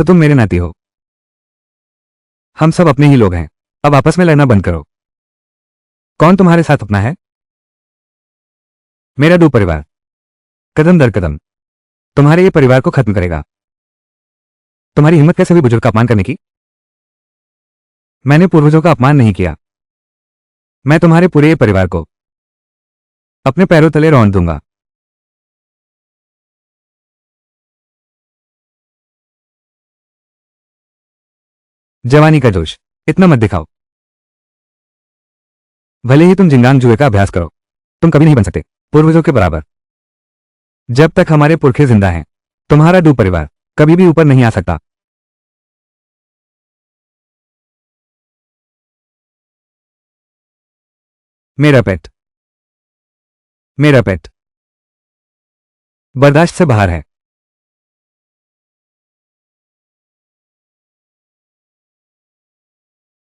तो तुम मेरे नाती हो। हम सब अपने ही लोग हैं। अब आपस में लड़ना बंद करो। कौन तुम्हारे साथ अपना है? मेरा दू परिवार, कदम दर कदम तुम्हारे ये परिवार को खत्म करेगा। तुम्हारी हिम्मत कैसे हुई बुजुर्ग का अपमान करने की? मैंने पूर्वजों का अपमान नहीं किया। मैं तुम्हारे पूरे ये परिवार को अपने पैरों तले रौंद दूंगा। जवानी का जोश इतना मत दिखाओ। भले ही तुम जिंगांग जुए का अभ्यास करो, तुम कभी नहीं बन सकते पूर्वजों के बराबर। जब तक हमारे पुरखे जिंदा हैं, तुम्हारा दू परिवार कभी भी ऊपर नहीं आ सकता। मेरा पेट, मेरा पेट बर्दाश्त से बाहर है।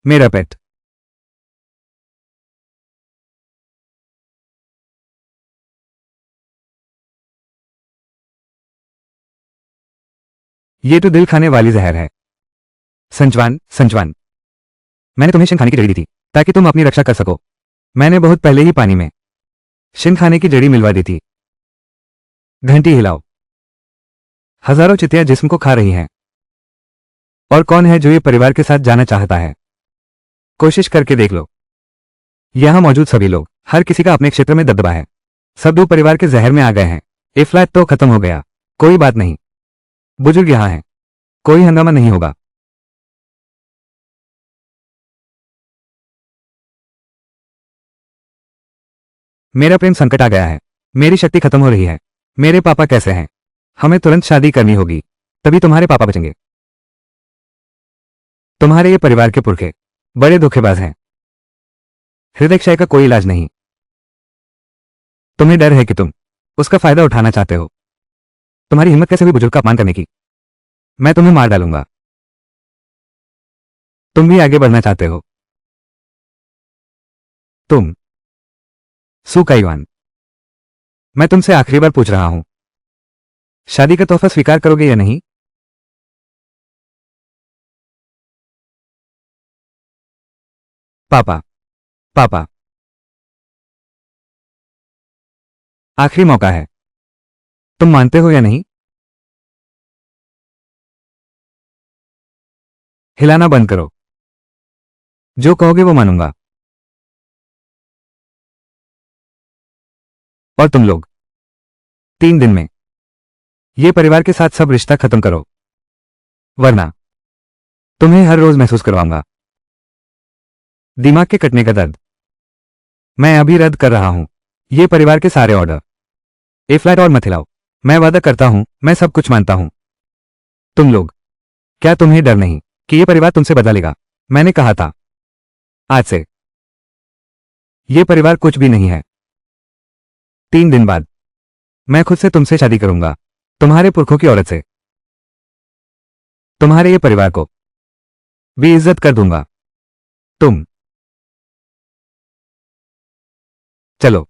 मेरा पेट ये तो दिल खाने वाली जहर है। संजवान, संजवान, मैंने तुम्हें शिन खाने की जड़ी दी थी ताकि तुम अपनी रक्षा कर सको। मैंने बहुत पहले ही पानी में शिन खाने की जड़ी मिलवा दी थी। घंटी हिलाओ। हजारों चितियां जिस्म को खा रही हैं। और कौन है जो ये परिवार के साथ जाना चाहता है? कोशिश करके देख लो। यहां मौजूद सभी लोग, हर किसी का अपने क्षेत्र में दबदबा है। सब दो परिवार के जहर में आ गए हैं। ये फ्लैट तो खत्म हो गया। कोई बात नहीं, बुजुर्ग यहां हैं, कोई हंगामा नहीं होगा। मेरा प्रेम संकट आ गया है। मेरी शक्ति खत्म हो रही है। मेरे पापा कैसे हैं? हमें तुरंत शादी करनी होगी, तभी तुम्हारे पापा बचेंगे। तुम्हारे ये परिवार के पुरखे बड़े धोखेबाज हैं। हृदय क्षय का कोई इलाज नहीं। तुम्हें डर है कि तुम उसका फायदा उठाना चाहते हो। तुम्हारी हिम्मत कैसे हुई बुजुर्ग का अपमान करने की? मैं तुम्हें मार डालूंगा। तुम भी आगे बढ़ना चाहते हो। तुम सू काइवान, मैं तुमसे आखिरी बार पूछ रहा हूं, शादी का तोहफा स्वीकार करोगे या नहीं? पापा, पापा, आखिरी मौका है। तुम मानते हो या नहीं? हिलाना बंद करो। जो कहोगे वो मानूंगा। और तुम लोग 3 दिन में ये परिवार के साथ सब रिश्ता खत्म करो, वरना तुम्हें हर रोज महसूस करवाऊंगा दिमाग के कटने का दर्द। मैं अभी रद्द कर रहा हूं ये परिवार के सारे ऑर्डर। ए फ्लैट और मत हिलाओ। मैं वादा करता हूं, मैं सब कुछ मानता हूं। तुम लोग, क्या तुम्हें डर नहीं कि ये परिवार तुमसे बदला लेगा? मैंने कहा था, आज से ये परिवार कुछ भी नहीं है। 3 दिन बाद मैं खुद से तुमसे शादी करूंगा, तुम्हारे पुरखों की औरत से। तुम्हारे ये परिवार को भी इज्जत कर दूंगा। तुम चलो।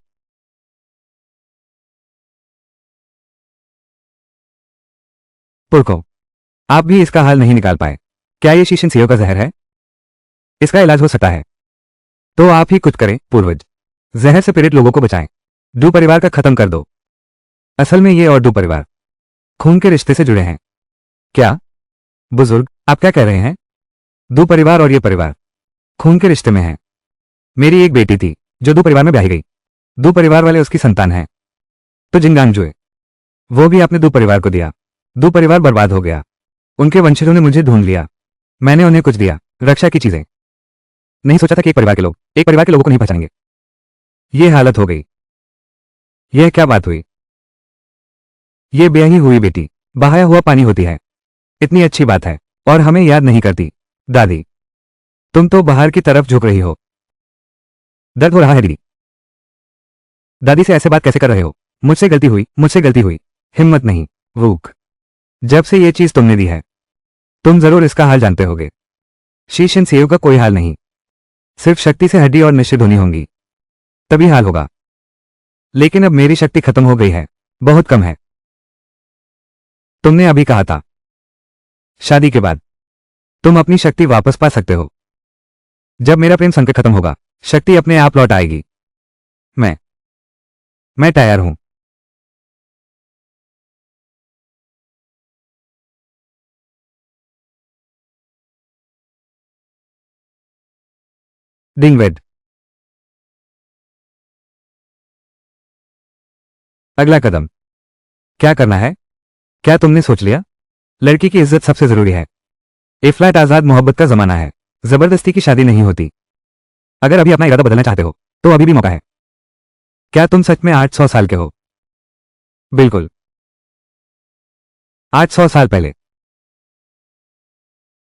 पुरखों, आप भी इसका हल नहीं निकाल पाए। क्या ये शीशन सीओ का जहर है? इसका इलाज हो सकता है तो आप ही कुछ करें पूर्वज। जहर से पीड़ित लोगों को बचाएं। दू परिवार का खत्म कर दो। असल में ये और दू परिवार खून के रिश्ते से जुड़े हैं। क्या बुजुर्ग, आप क्या कह रहे हैं? दू परिवार और ये परिवार खून के रिश्ते में है। मेरी एक बेटी थी जो दू परिवार में ब्याही गई। दू परिवार वाले उसकी संतान हैं। तो जिंगांग जुए, वो भी आपने दू परिवार को दिया। दू परिवार बर्बाद हो गया। उनके वंशजों ने मुझे ढूंढ लिया। मैंने उन्हें कुछ दिया, रक्षा की चीजें। नहीं सोचा था कि एक परिवार के लोगों को नहीं पहचानेंगे। ये हालत हो गई। यह क्या बात हुई? ये ब्याही हुई बेटी बहाया हुआ पानी होती है। इतनी अच्छी बात है और हमें याद नहीं करती। दादी, तुम तो बाहर की तरफ झुक रही हो। दर्द हो रहा है दीदी। दादी से ऐसे बात कैसे कर रहे हो? मुझसे गलती हुई, मुझसे गलती हुई। हिम्मत नहीं, वूक। जब से ये चीज तुमने दी है, तुम जरूर इसका हाल जानते होगे। शीश इन सेव का कोई हाल नहीं। सिर्फ शक्ति से हड्डी और निश्चित होनी होंगी, तभी हाल होगा। लेकिन अब मेरी शक्ति खत्म हो गई है, बहुत कम है। तुमने अभी कहा था शादी के बाद तुम अपनी शक्ति वापस पा सकते हो। जब मेरा प्रेम संकट खत्म होगा, शक्ति अपने आप लौट आएगी। मैं मैं तैयार हूं। डिंगवेड। अगला कदम क्या करना है? क्या तुमने सोच लिया? लड़की की इज्जत सबसे जरूरी है। ए फ्लैट आजाद मोहब्बत का जमाना है। जबरदस्ती की शादी नहीं होती। अगर अभी अपना इरादा बदलना चाहते हो तो अभी भी मौका है। क्या तुम सच में 800 साल के हो? बिल्कुल। 800 साल पहले।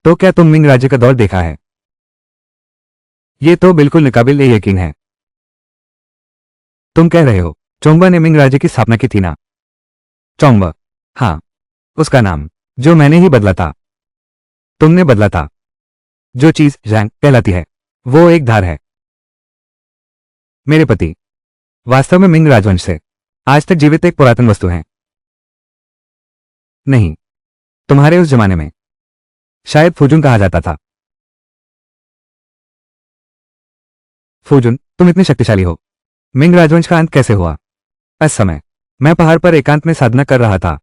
तो क्या तुम मिंग राज्य का दौर देखा है? ये तो बिल्कुल नाकाबिल यकीन है। तुम कह रहे हो चोंगबा ने मिंग राज्य की स्थापना की थी ना? चोंगबा। हाँ, उसका नाम जो मैंने ही बदला था। तुमने बदला था। जो चीज जैंग कहलाती है वो एक धार है। मेरे पति वास्तव में मिंग राजवंश से आज तक जीवित एक पुरातन वस्तु है। नहीं, तुम्हारे उस जमाने में शायद फूजुन कहा जाता था। फूजुन, तुम इतने शक्तिशाली हो। मिंग राजवंश का अंत कैसे हुआ? इस समय मैं पहाड़ पर एकांत में साधना कर रहा था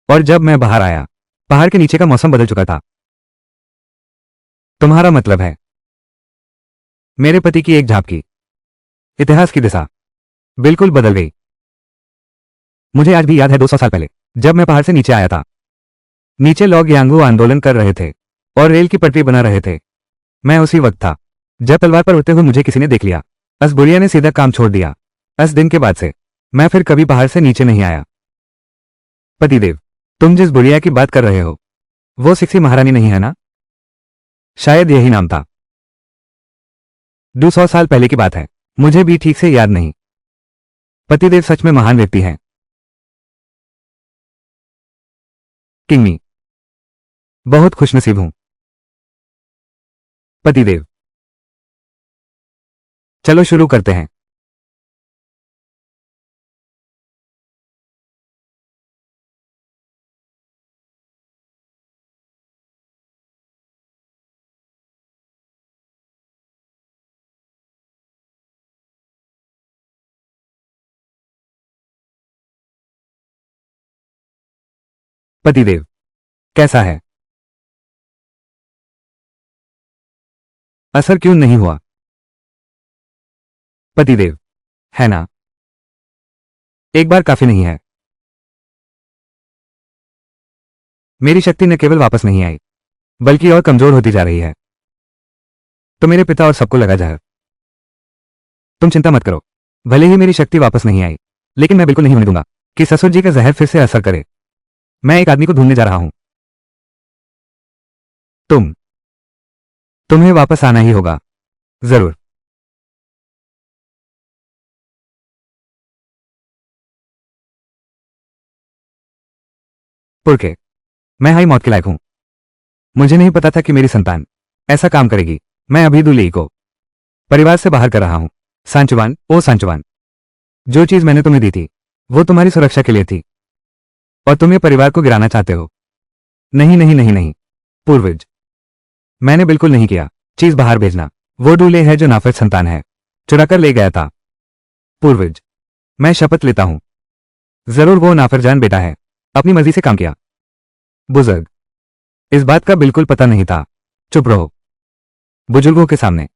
और जब मैं बाहर आया, पहाड़ के नीचे का मौसम बदल चुका था। तुम्हारा मतलब है मेरे पति की एक झापकी इतिहास की दिशा बिल्कुल बदल गई। मुझे आज भी याद है 200 साल पहले जब मैं पहाड़ से नीचे आया था। नीचे लोग यांगू आंदोलन कर रहे थे और रेल की पटरी बना रहे थे। मैं उसी वक्त था जब तलवार पर उड़ते हुए मुझे किसी ने देख लिया। अस बुढ़िया ने सीधा काम छोड़ दिया। इस दिन के बाद से मैं फिर कभी पहाड़ से नीचे नहीं आया। पतिदेव, तुम जिस बुढ़िया की बात कर रहे हो वो सिक्सी महारानी नहीं है ना? शायद यही नाम था। 200 साल पहले की बात है, मुझे भी ठीक से याद नहीं। पतिदेव सच में महान व्यक्ति हैं। किंगमी, बहुत खुशनसीब हूं। पतिदेव, चलो शुरू करते हैं। पतिदेव, कैसा है? असर क्यों नहीं हुआ? पतिदेव, है ना? एक बार काफी नहीं है। मेरी शक्ति न केवल वापस नहीं आई बल्कि और कमजोर होती जा रही है। तो मेरे पिता और सबको लगा जहर। तुम चिंता मत करो। भले ही मेरी शक्ति वापस नहीं आई, लेकिन मैं बिल्कुल नहीं होने दूंगा कि ससुर जी का जहर फिर से असर करे। मैं एक आदमी को ढूंढने जा रहा हूं। तुम्हें वापस आना ही होगा। जरूर। पुरखे, मैं हाई मौत के लायक हूं। मुझे नहीं पता था कि मेरी संतान ऐसा काम करेगी। मैं अभी दुलेई को परिवार से बाहर कर रहा हूं। सांचुवान, ओ सांचुवान, जो चीज मैंने तुम्हें दी थी वो तुम्हारी सुरक्षा के लिए थी और तुम ये परिवार को गिराना चाहते हो। नहीं नहीं नहीं नहीं, पूर्वज, मैंने बिल्कुल नहीं किया। चीज बाहर भेजना वो डूले है जो नाफिज संतान है चुराकर ले गया था। पूर्वज, मैं शपथ लेता हूं जरूर वो नाफरजान बेटा है, अपनी मर्जी से काम किया। बुजुर्ग, इस बात का बिल्कुल पता नहीं था। चुप रहो। बुजुर्गों के सामने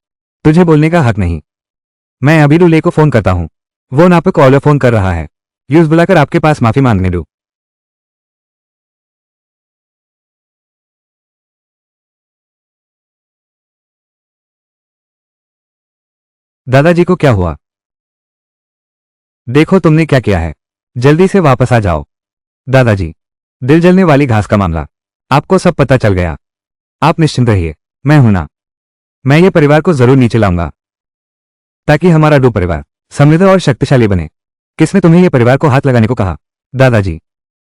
तुझे बोलने का हक नहीं। मैं अभी डूले को फोन करता हूं। वो नाप कॉलर फोन कर रहा है। यूज बुलाकर आपके पास माफी मांगने दो। दादाजी को क्या हुआ? देखो तुमने क्या किया है। जल्दी से वापस आ जाओ। दादाजी, दिल जलने वाली घास का मामला आपको सब पता चल गया। आप निश्चिंत रहिए, मैं हूं ना। मैं ये परिवार को जरूर नीचे लाऊंगा ताकि हमारा डू परिवार समृद्ध और शक्तिशाली बने। किसने तुम्हें ये परिवार को हाथ लगाने को कहा? दादाजी,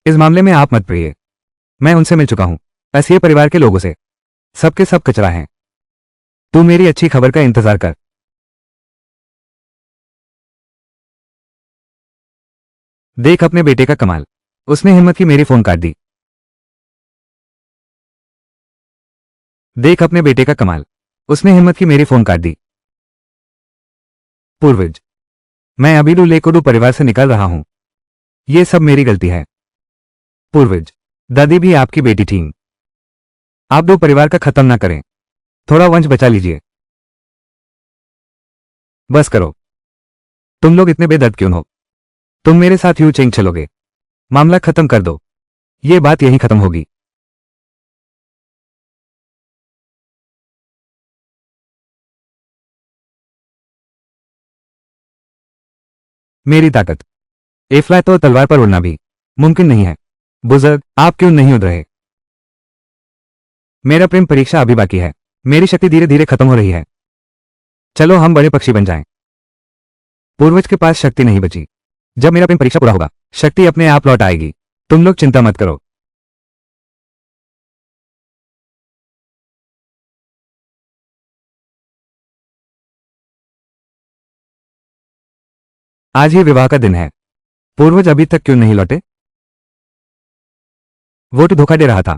इस मामले में आप मत पड़िए। मैं उनसे मिल चुका हूं। बस ये परिवार के लोगों से सबके सब कचरा हैं। तू मेरी अच्छी खबर का इंतजार कर। देख अपने बेटे का कमाल। उसने हिम्मत की मेरी फोन काट दी। देख अपने बेटे का कमाल, उसने हिम्मत की मेरी फोन काट दी। पूर्वज, मैं अभी दूल्हे को परिवार से निकाल रहा हूं। ये सब मेरी गलती है। पूर्वज, दादी भी आपकी बेटी थी। आप दो परिवार का खत्म ना करें, थोड़ा वंश बचा लीजिए। बस करो, तुम लोग इतने बेदर्द क्यों हो? तुम मेरे साथ यूं चेंग चलोगे? मामला खत्म कर दो, ये बात यहीं खत्म होगी। मेरी ताकत, ए फ्लैट तो तलवार पर उड़ना भी मुमकिन नहीं है। बुजुर्ग, आप क्यों नहीं उड़ रहे? मेरा प्रेम परीक्षा अभी बाकी है, मेरी शक्ति धीरे धीरे खत्म हो रही है। चलो हम बड़े पक्षी बन जाएं। पूर्वज के पास शक्ति नहीं बची। जब मेरा प्रेम परीक्षा पूरा होगा, शक्ति अपने आप लौट आएगी। तुम लोग चिंता मत करो। आज ही विवाह का दिन है। पूर्वज अभी तक क्यों नहीं लौटे? वो तो धोखा दे रहा था।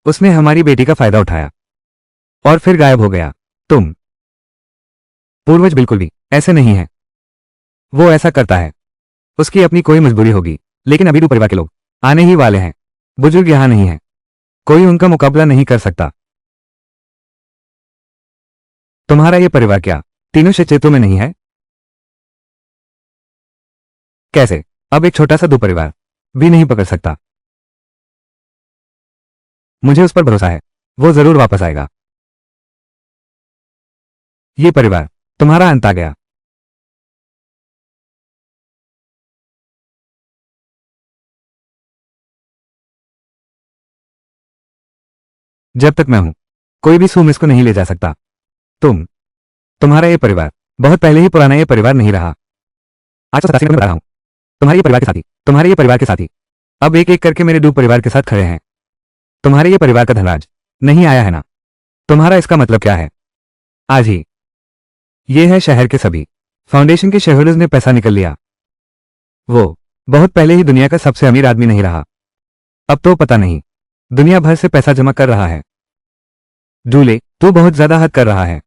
उसने हमारी बेटी का फायदा उठाया और फिर गायब हो गया। तुम पूर्वज बिल्कुल भी ऐसे नहीं है। वो ऐसा करता है, उसकी अपनी कोई मजबूरी होगी। लेकिन अभी परिवार के लोग आने ही वाले हैं। बुजुर्ग यहां नहीं है, कोई उनका मुकाबला नहीं कर सकता। तुम्हारा ये परिवार क्या तीनों क्षेत्रों में नहीं है? कैसे? अब एक छोटा सा दो परिवार भी नहीं पकड़ सकता। मुझे उस पर भरोसा है, वो जरूर वापस आएगा। ये परिवार, तुम्हारा अंत आ गया। जब तक मैं हूं, कोई भी सूम इसको नहीं ले जा सकता। तुम्हारा ये परिवार बहुत पहले ही पुराना ये परिवार नहीं रहा। आज तो 87 में बता रहा हूं, तुम्हारे ये परिवार के साथी, तुम्हारे ये परिवार के साथी अब एक एक करके मेरे दो परिवार के साथ खड़े हैं। तुम्हारे ये परिवार का धनराज नहीं आया है ना? तुम्हारा इसका मतलब क्या है? आज ही ये है शहर के सभी फाउंडेशन के शेयरहोल्डर्स ने पैसा निकल लिया। वो बहुत पहले ही दुनिया का सबसे अमीर आदमी नहीं रहा, अब तो पता नहीं दुनिया भर से पैसा जमा कर रहा है। दूल्हे, तू बहुत ज्यादा हद कर रहा है।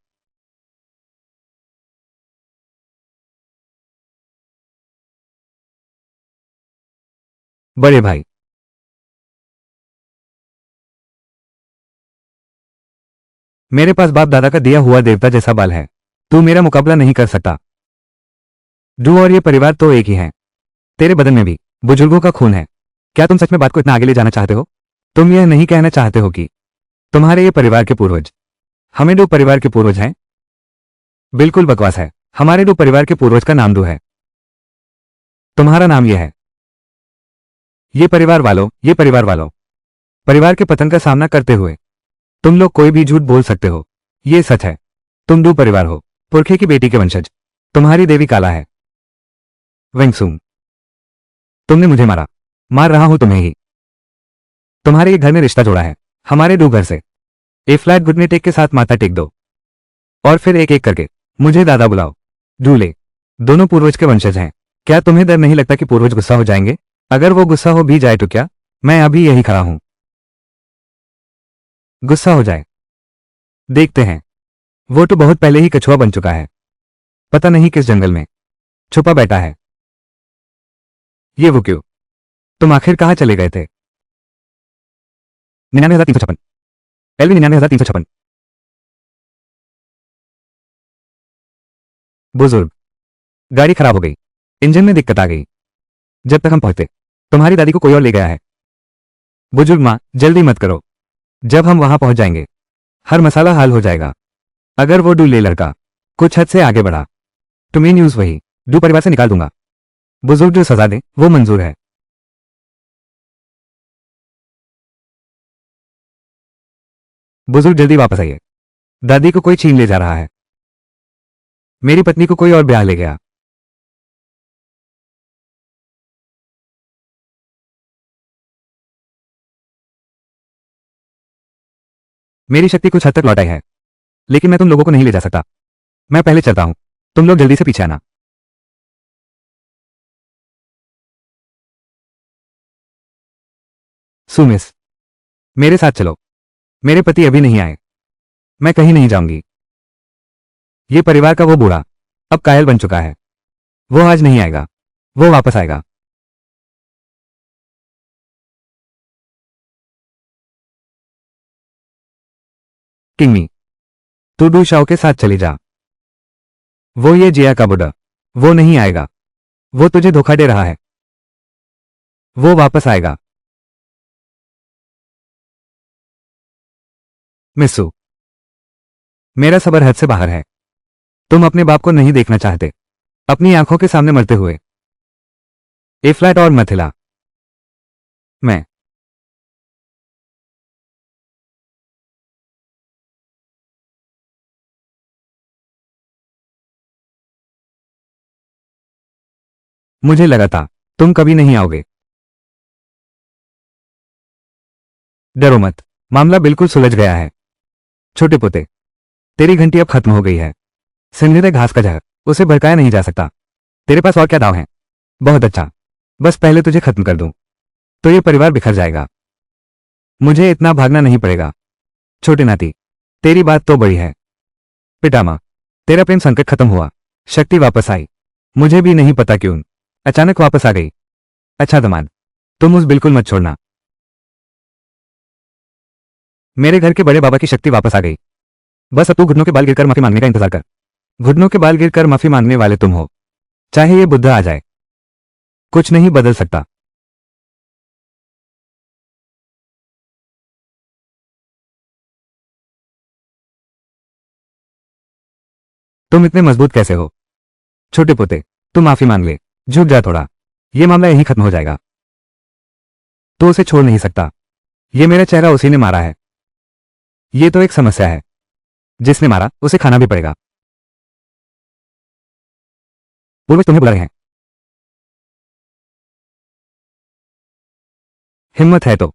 बड़े भाई, मेरे पास बाप दादा का दिया हुआ देवता जैसा बाल है, तू मेरा मुकाबला नहीं कर सकता। डू और ये परिवार तो एक ही है। तेरे बदन में भी बुजुर्गों का खून है। क्या तुम सच में बात को इतना आगे ले जाना चाहते हो? तुम यह नहीं कहना चाहते हो कि तुम्हारे ये परिवार के पूर्वज हमें दो परिवार के पूर्वज हैं? बिल्कुल बकवास है। हमारे दो परिवार के पूर्वज का नाम दो है। तुम्हारा नाम यह है। ये परिवार वालों परिवार के पतन का सामना करते हुए तुम लोग कोई भी झूठ बोल सकते हो। ये सच है, तुम दो परिवार हो, पुरखे की बेटी के वंशज। तुम्हारी देवी काला है। वेंगसुंग, तुमने मुझे मारा, मार रहा हूं तुम्हें ही। तुम्हारे ये घर ने रिश्ता जोड़ा है हमारे दो घर से। ए फ्लैट घुटने टेक के साथ माथा टेक दो और फिर एक एक करके मुझे दादा बुलाओ। दूल्हे, दोनों पूर्वज के वंशज हैं। क्या तुम्हें डर नहीं लगता कि पूर्वज गुस्सा हो जाएंगे? अगर वो गुस्सा हो भी जाए तो क्या? मैं अभी यही खड़ा हूं। गुस्सा हो जाए, देखते हैं। वो तो बहुत पहले ही कछुआ बन चुका है, पता नहीं किस जंगल में छुपा बैठा है। ये वो क्यों? तुम आखिर कहाँ चले गए थे? 99,356। एलवी 99,356। बुजुर्ग, गाड़ी खराब हो गई, इंजन में दिक्कत आ गई। जब तक हम पहुंचते, तुम्हारी दादी को कोई और ले गया है। बुजुर्ग माँ, जल्दी मत करो। जब हम वहां पहुंच जाएंगे, हर मसाला हल हो जाएगा। अगर वो दूल्हे लड़का कुछ हद से आगे बढ़ा तो मैं न्यूज वही दो परिवार से निकाल दूंगा। बुजुर्ग जो सजा दे वो मंजूर है। बुजुर्ग जल्दी वापस आइए, दादी को कोई छीन ले जा रहा है। मेरी पत्नी को कोई और ब्याह ले गया। मेरी शक्ति कुछ हद तक लौट आई है, लेकिन मैं तुम लोगों को नहीं ले जा सकता। मैं पहले चलता हूं, तुम लोग जल्दी से पीछे आना। सुमिस, मेरे साथ चलो। मेरे पति अभी नहीं आए। मैं कहीं नहीं जाऊंगी। ये परिवार का वो बूढ़ा अब कायल बन चुका है। वो आज नहीं आएगा। वो वापस आएगा। किंगमी, तू डू शाओ के साथ चली जा। वो ये जिया का बुढ़ा, वो नहीं आएगा। वो तुझे धोखा दे रहा है। वो वापस आएगा। मिस्सू, मेरा सबर हद से बाहर है। तुम अपने बाप को नहीं देखना चाहते, अपनी आंखों के सामने मरते हुए। ए फ्लैट और मथिला। मैं मुझे लगा था तुम कभी नहीं आओगे। डरो मत, मामला बिल्कुल सुलझ गया है। छोटे पोते, तेरी घंटी अब खत्म हो गई है। सिंधित घास का जहर, उसे भड़काया नहीं जा सकता। तेरे पास और क्या दाव है? बहुत अच्छा, बस पहले तुझे खत्म कर दूं तो ये परिवार बिखर जाएगा। मुझे इतना भागना नहीं पड़ेगा। छोटे नाती, तेरी बात तो बड़ी है। पितामह, तेरा प्रेम संकट खत्म हुआ, शक्ति वापस आई। मुझे भी नहीं पता क्यों अचानक वापस आ गई। अच्छा दमाद, तुम उस बिल्कुल मत छोड़ना। मेरे घर के बड़े बाबा की शक्ति वापस आ गई। बस अब तू घुटनों के बाल गिरकर माफी मांगने का इंतजार कर। घुटनों के बाल गिरकर माफी मांगने वाले तुम हो, चाहे ये बुद्धा आ जाए, कुछ नहीं बदल सकता। तुम इतने मजबूत कैसे हो? छोटे पोते, तू माफी मांग ले, झुक जा थोड़ा। ये मामला यहीं खत्म हो जाएगा। तू उसे छोड़ नहीं सकता। ये मेरा चेहरा उसी ने मारा है। ये तो एक समस्या है। जिसने मारा उसे खाना भी पड़ेगा। पूर्वज तुम्हें बुला रहे हैं। हिम्मत है तो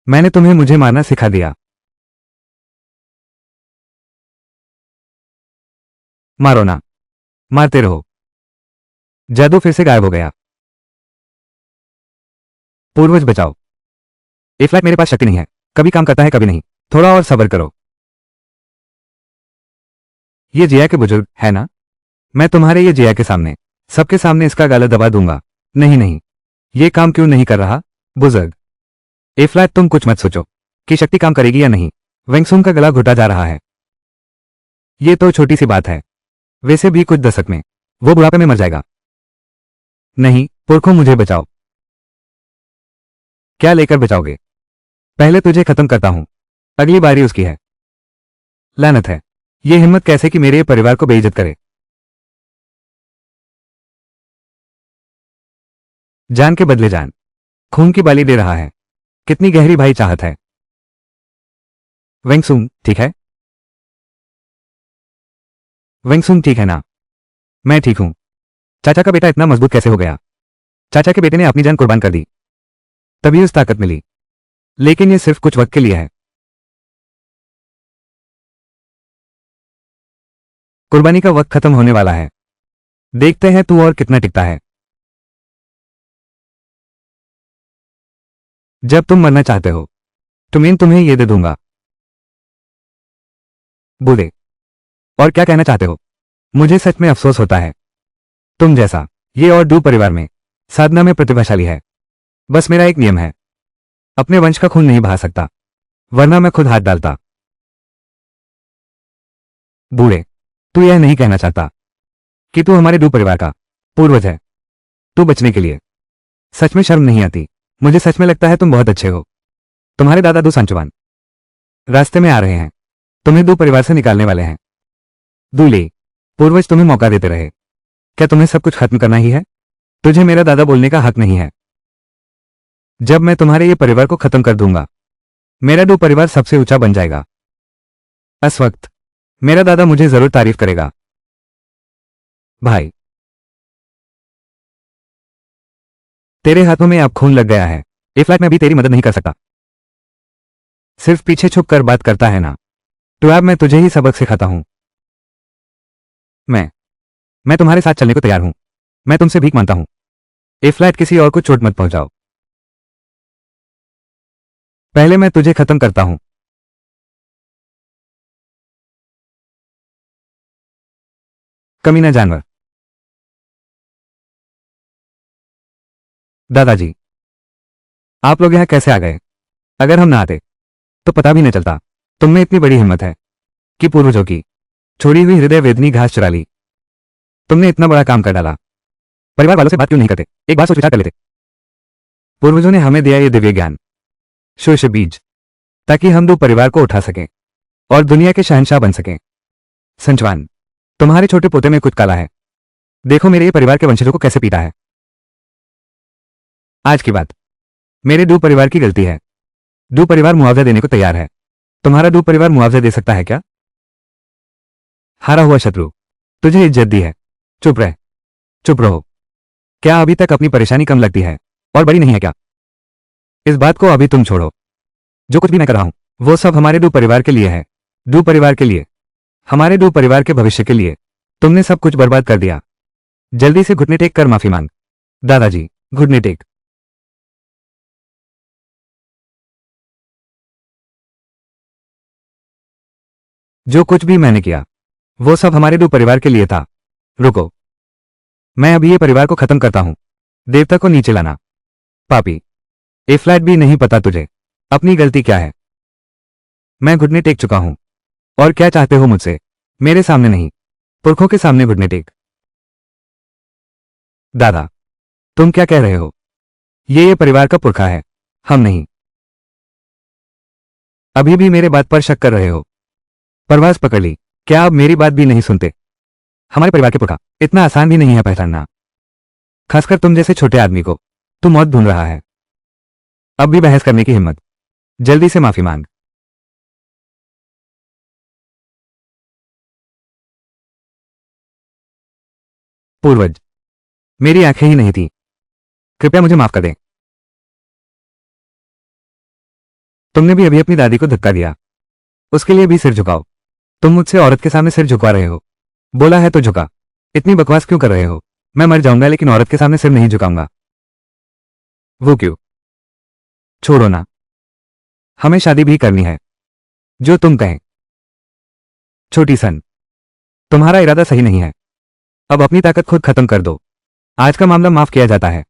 मैंने तुम्हें मुझे मारना सिखा दिया। मारो ना, मारते रहो। जादू फिर से गायब हो गया। पूर्वज बचाओ। ए फ्लैट मेरे पास शक्ति नहीं है, कभी काम करता है कभी नहीं। थोड़ा और सब्र करो। ये जिया के बुजुर्ग है ना? मैं तुम्हारे ये जिया के सामने, सबके सामने इसका गला दबा दूंगा। नहीं नहीं, ये काम क्यों नहीं कर रहा? बुजुर्ग, ए फ्लैट तुम कुछ मत सोचो कि शक्ति काम करेगी या नहीं। वेंगसुंग का गला घुटा जा रहा है। ये तो छोटी सी बात है। वैसे भी कुछ दशक में वो बुढ़ापे में मर जाएगा। नहीं पुरखों, मुझे बचाओ। क्या लेकर बचाओगे? पहले तुझे खत्म करता हूं, अगली बारी उसकी है। लानत है, ये हिम्मत कैसे कि मेरे परिवार को बेइज्जत करे। जान के बदले जान, खून की बाली दे रहा है। कितनी गहरी भाई चाहत है। वेंगसुंग ठीक है? वेंगसुंग ठीक है ना? मैं ठीक हूं। चाचा का बेटा इतना मजबूत कैसे हो गया? चाचा के बेटे ने अपनी जान कुर्बान कर दी, तभी उस ताकत मिली। लेकिन ये सिर्फ कुछ वक्त के लिए है। कुर्बानी का वक्त खत्म होने वाला है। देखते हैं तू और कितना टिकता है। जब तुम मरना चाहते हो तो मैं तुम्हें ये दे दूंगा। बूढ़े, और क्या कहना चाहते हो? मुझे सच में अफसोस होता है। तुम जैसा ये और डू परिवार में साधना में प्रतिभाशाली है। बस मेरा एक नियम है, अपने वंश का खून नहीं बहा सकता, वरना मैं खुद हाथ डालता। बूढ़े, तू यह नहीं कहना चाहता कि तू हमारे डू परिवार का पूर्वज है? तू बचने के लिए सच में शर्म नहीं आती? मुझे सच में लगता है तुम बहुत अच्छे हो। तुम्हारे दादा दो सांचुवान रास्ते में आ रहे हैं, तुम्हें दो परिवार से निकालने वाले हैं। दूले, पूर्वज तुम्हें मौका देते रहे। क्या तुम्हें सब कुछ खत्म करना ही है? तुझे मेरा दादा बोलने का हक नहीं है। जब मैं तुम्हारे ये परिवार को खत्म कर दूंगा, मेरा दो परिवार सबसे ऊंचा बन जाएगा। इस वक्त मेरा दादा मुझे जरूर तारीफ करेगा। भाई, तेरे हाथों में अब खून लग गया है। ए फ्लैट में भी तेरी मदद नहीं कर सकता। सिर्फ पीछे छुप कर बात करता है ना? तो अब मैं तुझे ही सबक सिखाता हूं। मैं तुम्हारे साथ चलने को तैयार हूं। मैं तुमसे भीख मांगता हूं। ए फ्लैट किसी और को चोट मत पहुंचाओ। पहले मैं तुझे खत्म करता हूं। कमीना जानवर। दादाजी, आप लोग यहां कैसे आ गए? अगर हम ना आते तो पता भी न चलता। तुम में इतनी बड़ी हिम्मत है कि पूर्वजों की छोड़ी हुई हृदय वेदनी घास चुरा ली। तुमने इतना बड़ा काम कर डाला। परिवार वालों से बात क्यों नहीं करते? एक बार सोच विचार कर लेते। पूर्वजों ने हमें दिया ये दिव्य ज्ञान, शोष बीज, ताकि हम दो परिवार को उठा सकें और दुनिया के शहंशाह बन सकें। संचवान, तुम्हारे छोटे पोते में कुछ काला है। देखो मेरे ये परिवार के वंशजों को कैसे पीटा है। आज की बात मेरे डू परिवार की गलती है। डू परिवार मुआवजा देने को तैयार है। तुम्हारा डू परिवार मुआवजा दे सकता है क्या? हारा हुआ शत्रु, तुझे इज्जत दी है। चुप रह, चुप रहो। क्या अभी तक अपनी परेशानी कम लगती है और बड़ी नहीं है क्या? इस बात को अभी तुम छोड़ो। जो कुछ भी मैं कर रहा हूं वो सब हमारे डू परिवार के लिए है। डू परिवार के लिए, हमारे डू परिवार के भविष्य के लिए। तुमने सब कुछ बर्बाद कर दिया। जल्दी से घुटने टेक कर माफी मांग। दादाजी, घुटने टेक। जो कुछ भी मैंने किया वो सब हमारे डू परिवार के लिए था। रुको, मैं अभी ये परिवार को खत्म करता हूं। देवता को नीचे लाना। पापी, ए फ्लैट भी नहीं पता तुझे अपनी गलती क्या है। मैं घुटने टेक चुका हूं। और क्या चाहते हो मुझसे? मेरे सामने नहीं, पुरखों के सामने घुटने टेक। दादा, तुम क्या कह रहे हो? ये परिवार का पुरखा है, हम नहीं। अभी भी मेरे बात पर शक कर रहे हो? परवाज पकड़ ली। क्या आप मेरी बात भी नहीं सुनते? हमारे परिवार के पुरखा इतना आसान भी नहीं है पहचानना, खासकर तुम जैसे छोटे आदमी को। तू मौत ढूंढ रहा है। अब भी बहस करने की हिम्मत? जल्दी से माफी मांग। पूर्वज, मेरी आंखें ही नहीं थी। कृपया मुझे माफ कर दें। तुमने भी अभी अपनी दादी को धक्का दिया, उसके लिए भी सिर झुकाओ। तुम मुझसे औरत के सामने सिर झुकवा रहे हो। बोला है तो झुका। इतनी बकवास क्यों कर रहे हो? मैं मर जाऊंगा लेकिन औरत के सामने सिर नहीं झुकाऊंगा। वो क्यों? छोड़ो ना, हमें शादी भी करनी है। जो तुम कहें। छोटी सन, तुम्हारा इरादा सही नहीं है। अब अपनी ताकत खुद खत्म कर दो। आज का मामला माफ किया जाता है।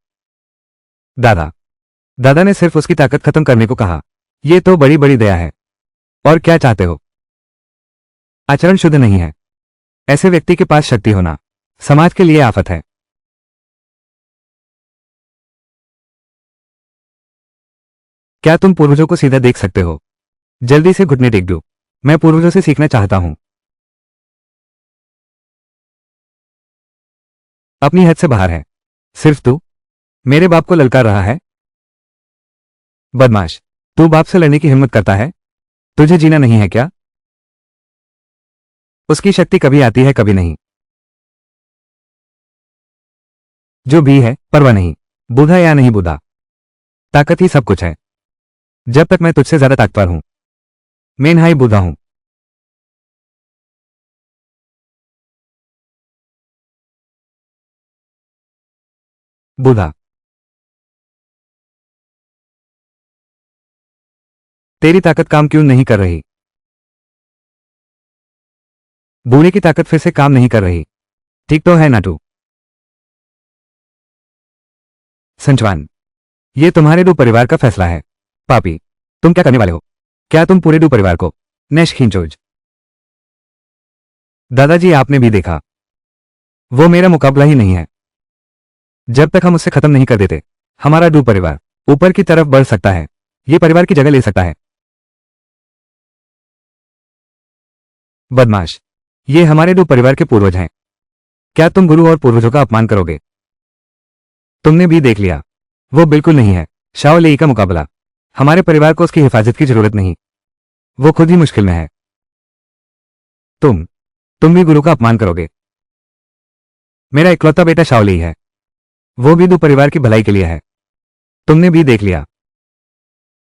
दादा, दादा ने सिर्फ उसकी ताकत खत्म करने को कहा। यह तो बड़ी बड़ी दया है। और क्या चाहते हो? आचरण शुद्ध नहीं है। ऐसे व्यक्ति के पास शक्ति होना समाज के लिए आफत है। क्या तुम पूर्वजों को सीधा देख सकते हो? जल्दी से घुटने टेक दो। मैं पूर्वजों से सीखना चाहता हूं। अपनी हद से बाहर है। सिर्फ तू मेरे बाप को ललकार रहा है। बदमाश, तू बाप से लड़ने की हिम्मत करता है? तुझे जीना नहीं है क्या? उसकी शक्ति कभी आती है कभी नहीं। जो भी है परवाह नहीं, बूढ़ा या नहीं बूढ़ा, ताकत ही सब कुछ है। जब तक मैं तुझसे ज्यादा ताकतवर हूं, मैं नहाई बूढ़ा हूं। बूढ़ा, तेरी ताकत काम क्यों नहीं कर रही? बूढ़े की ताकत फिर से काम नहीं कर रही। ठीक तो है नाटू? संचवान, ये तुम्हारे दो परिवार का फैसला है। पापी, तुम क्या करने वाले हो? क्या तुम पूरे डू परिवार को नैश खींचोज? दादाजी, आपने भी देखा, वो मेरा मुकाबला ही नहीं है। जब तक हम उससे खत्म नहीं कर देते, हमारा डू परिवार ऊपर की तरफ बढ़ सकता है। ये परिवार की जगह ले सकता है। बदमाश, ये हमारे डू परिवार के पूर्वज हैं। क्या तुम गुरु और पूर्वजों का अपमान करोगे? तुमने भी देख लिया, वो बिल्कुल नहीं है शाओ लेई का मुकाबला। हमारे परिवार को उसकी हिफाजत की जरूरत नहीं। वो खुद ही मुश्किल में है। तुम भी गुरु का अपमान करोगे। मेरा इकलौता बेटा शाओ लेई है। वो भी दो परिवार की भलाई के लिए है। तुमने भी देख लिया,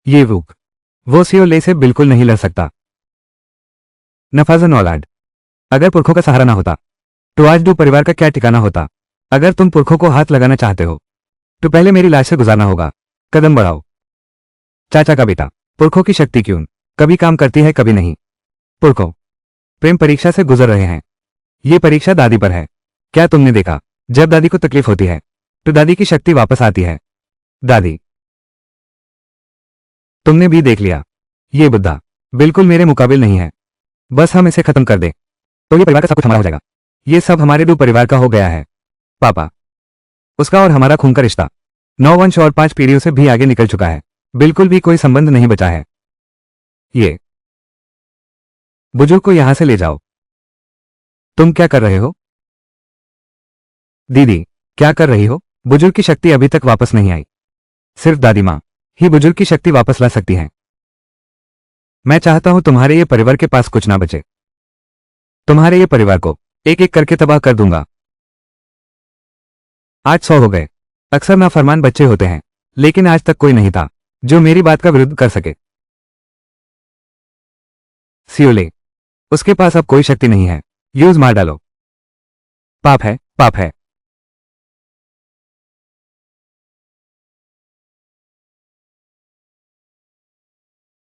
ये वूक, वो सियो ले से बिल्कुल नहीं लड़ सकता। नफाजन औलाद, अगर पुरखों का सहारा ना होता तो आज दो परिवार का क्या ठिकाना होता। अगर तुम पुरखों को हाथ लगाना चाहते हो तो पहले मेरी लाश से गुजारना होगा। कदम बढ़ाओ। चाचा का बेटा। पुरखों की शक्ति क्यों कभी काम करती है कभी नहीं। पुरखों प्रेम परीक्षा से गुजर रहे हैं। ये परीक्षा दादी पर है। क्या तुमने देखा जब दादी को तकलीफ होती है तो दादी की शक्ति वापस आती है। दादी तुमने भी देख लिया ये बुद्धा बिल्कुल मेरे मुकाबिल नहीं है। बस हम इसे खत्म कर दें तो ये परिवार का सब कुछ हमारा हो जाएगा। ये सब हमारे दो परिवार का हो गया है। पापा उसका और हमारा खून का रिश्ता 9 वंश और 5 पीढ़ियों से भी आगे निकल चुका है। बिल्कुल भी कोई संबंध नहीं बचा है। ये बुजुर्ग को यहां से ले जाओ। तुम क्या कर रहे हो दीदी? क्या कर रही हो? बुजुर्ग की शक्ति अभी तक वापस नहीं आई। सिर्फ दादी माँ ही बुजुर्ग की शक्ति वापस ला सकती हैं। मैं चाहता हूं तुम्हारे ये परिवार के पास कुछ ना बचे। तुम्हारे ये परिवार को एक एक करके तबाह कर दूंगा। आज 100 हो गए। अक्सर नाफरमान बच्चे होते हैं लेकिन आज तक कोई नहीं था जो मेरी बात का विरुद्ध कर सके। सियोले उसके पास अब कोई शक्ति नहीं है। यूज मार डालो। पाप है पाप है।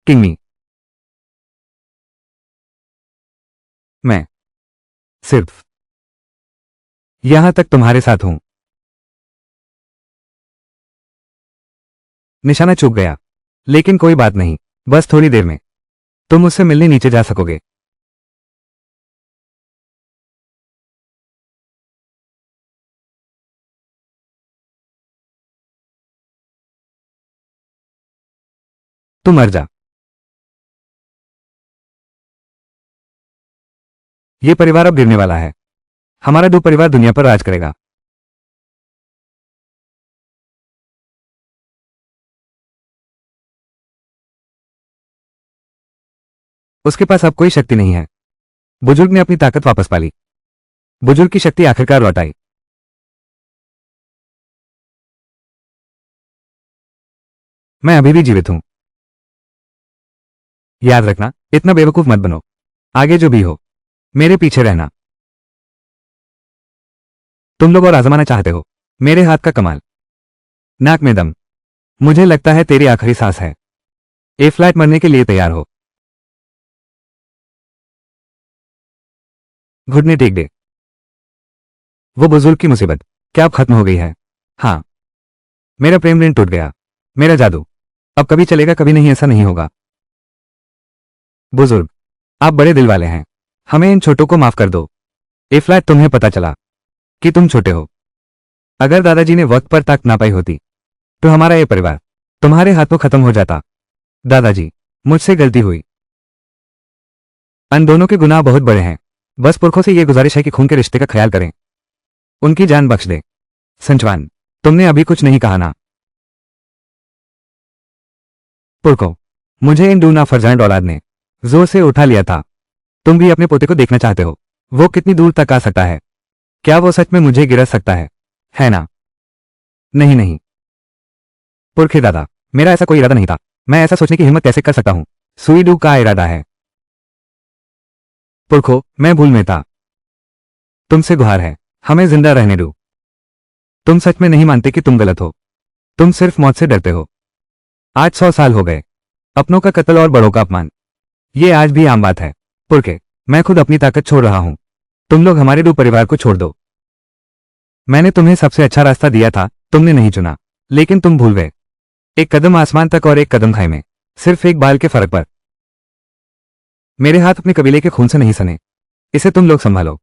किंगमी मैं सिर्फ यहां तक तुम्हारे साथ हूं। निशाना चूक गया लेकिन कोई बात नहीं। बस थोड़ी देर में तुम मुझसे मिलने नीचे जा सकोगे। तू मर जा। ये परिवार अब गिरने वाला है। हमारा दो परिवार दुनिया पर राज करेगा। उसके पास अब कोई शक्ति नहीं है। बुजुर्ग ने अपनी ताकत वापस पा ली। बुजुर्ग की शक्ति आखिरकार लौट आई। मैं अभी भी जीवित हूं। याद रखना इतना बेवकूफ मत बनो। आगे जो भी हो मेरे पीछे रहना। तुम लोग और आजमाना चाहते हो मेरे हाथ का कमाल। नाक में दम। मुझे लगता है तेरी आखिरी सांस है। ए फ्लैट मरने के लिए तैयार हो। घुटने टेक दे। वो बुजुर्ग की मुसीबत क्या अब खत्म हो गई है? हाँ मेरा प्रेम ऋण टूट गया। मेरा जादू अब कभी चलेगा कभी नहीं। ऐसा नहीं होगा। बुजुर्ग आप बड़े दिल वाले हैं। हमें इन छोटों को माफ कर दो। ए फ्लैट तुम्हें पता चला कि तुम छोटे हो। अगर दादाजी ने वक्त पर ताक ना पाई होती तो हमारा ये परिवार तुम्हारे हाथों खत्म हो जाता। दादाजी मुझसे गलती हुई। अन दोनों के गुनाह बहुत बड़े हैं। बस पुरखों से ये गुजारिश है कि खून के रिश्ते का ख्याल करें। उनकी जान बख्श दे। संचवान तुमने अभी कुछ नहीं कहा ना? पुरखों मुझे इन दूना फरजान औलाद ने जोर से उठा लिया था। तुम भी अपने पोते को देखना चाहते हो। वो कितनी दूर तक आ सकता है? क्या वो सच में मुझे गिरा सकता है ना? नहीं नहीं पुरखे दादा मेरा ऐसा कोई इरादा नहीं था। मैं ऐसा सोचने की हिम्मत कैसे कर सकता हूं? सुईडू का इरादा है। पुरखो मैं भूल में था। तुमसे गुहार है हमें जिंदा रहने दो। तुम सच में नहीं मानते कि तुम गलत हो। तुम सिर्फ मौत से डरते हो। आज 100 साल हो गए। अपनों का कत्ल और बड़ों का अपमान ये आज भी आम बात है। पुरखे मैं खुद अपनी ताकत छोड़ रहा हूं। तुम लोग हमारे दो परिवार को छोड़ दो। मैंने तुम्हें सबसे अच्छा रास्ता दिया था तुमने नहीं चुना। लेकिन तुम भूल गए। एक कदम आसमान तक और एक कदम खाई में सिर्फ एक बाल के फर्क पर। मेरे हाथ अपने कबीले के खून से नहीं सने। इसे तुम लोग संभालो।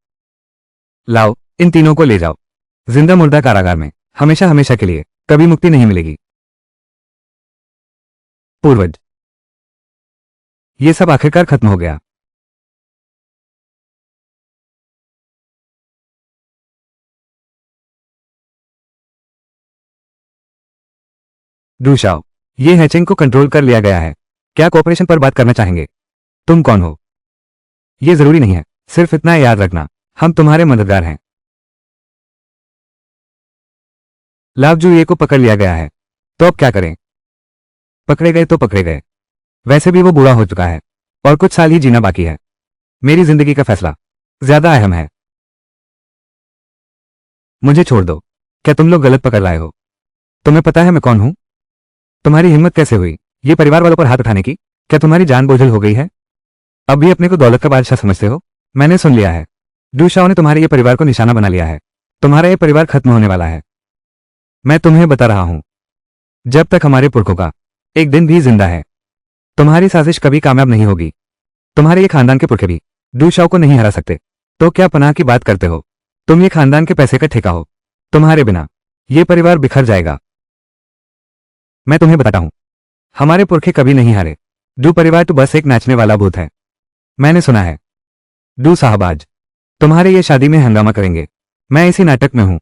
लाओ इन तीनों को ले जाओ जिंदा मुर्दा कारागार में हमेशा हमेशा के लिए। कभी मुक्ति नहीं मिलेगी। पूर्वज ये सब आखिरकार खत्म हो गया। डूशाओ ये हैचिंग को कंट्रोल कर लिया गया है। क्या कोऑपरेशन पर बात करना चाहेंगे? तुम कौन हो? ये जरूरी नहीं है। सिर्फ इतना याद रखना हम तुम्हारे मददगार हैं। लावजू ये को पकड़ लिया गया है तो अब क्या करें? पकड़े गए तो पकड़े गए। वैसे भी वो बूढ़ा हो चुका है और कुछ साल ही जीना बाकी है। मेरी जिंदगी का फैसला ज्यादा अहम है। मुझे छोड़ दो। क्या तुम लोग गलत पकड़ लाए हो? तुम्हें पता है मैं कौन हूं? तुम्हारी हिम्मत कैसे हुई ये परिवार वालों पर हाथ उठाने की? क्या तुम्हारी जान बोझल हो गई है? अब भी अपने को दौलत का बादशाह समझते हो? मैंने सुन लिया है। डू शाओ ने तुम्हारे ये परिवार को निशाना बना लिया है। तुम्हारा ये परिवार खत्म होने वाला है। मैं तुम्हें बता रहा हूं, जब तक हमारे पुरखों का एक दिन भी जिंदा है, तुम्हारी साजिश कभी कामयाब नहीं होगी। तुम्हारे ये खानदान के पुरखे भी डू शाओ को नहीं हरा सकते। तो क्या पनाह की बात करते हो? तुम ये खानदान के पैसे का ठेका हो। तुम्हारे बिना ये परिवार बिखर जाएगा। मैं तुम्हें बताता हूं, हमारे पुरखे कभी नहीं हारे। डू परिवार तो बस एक नाचने वाला भूत है। मैंने सुना है डू साहब आज तुम्हारे ये शादी में हंगामा करेंगे। मैं इसी नाटक में हूं,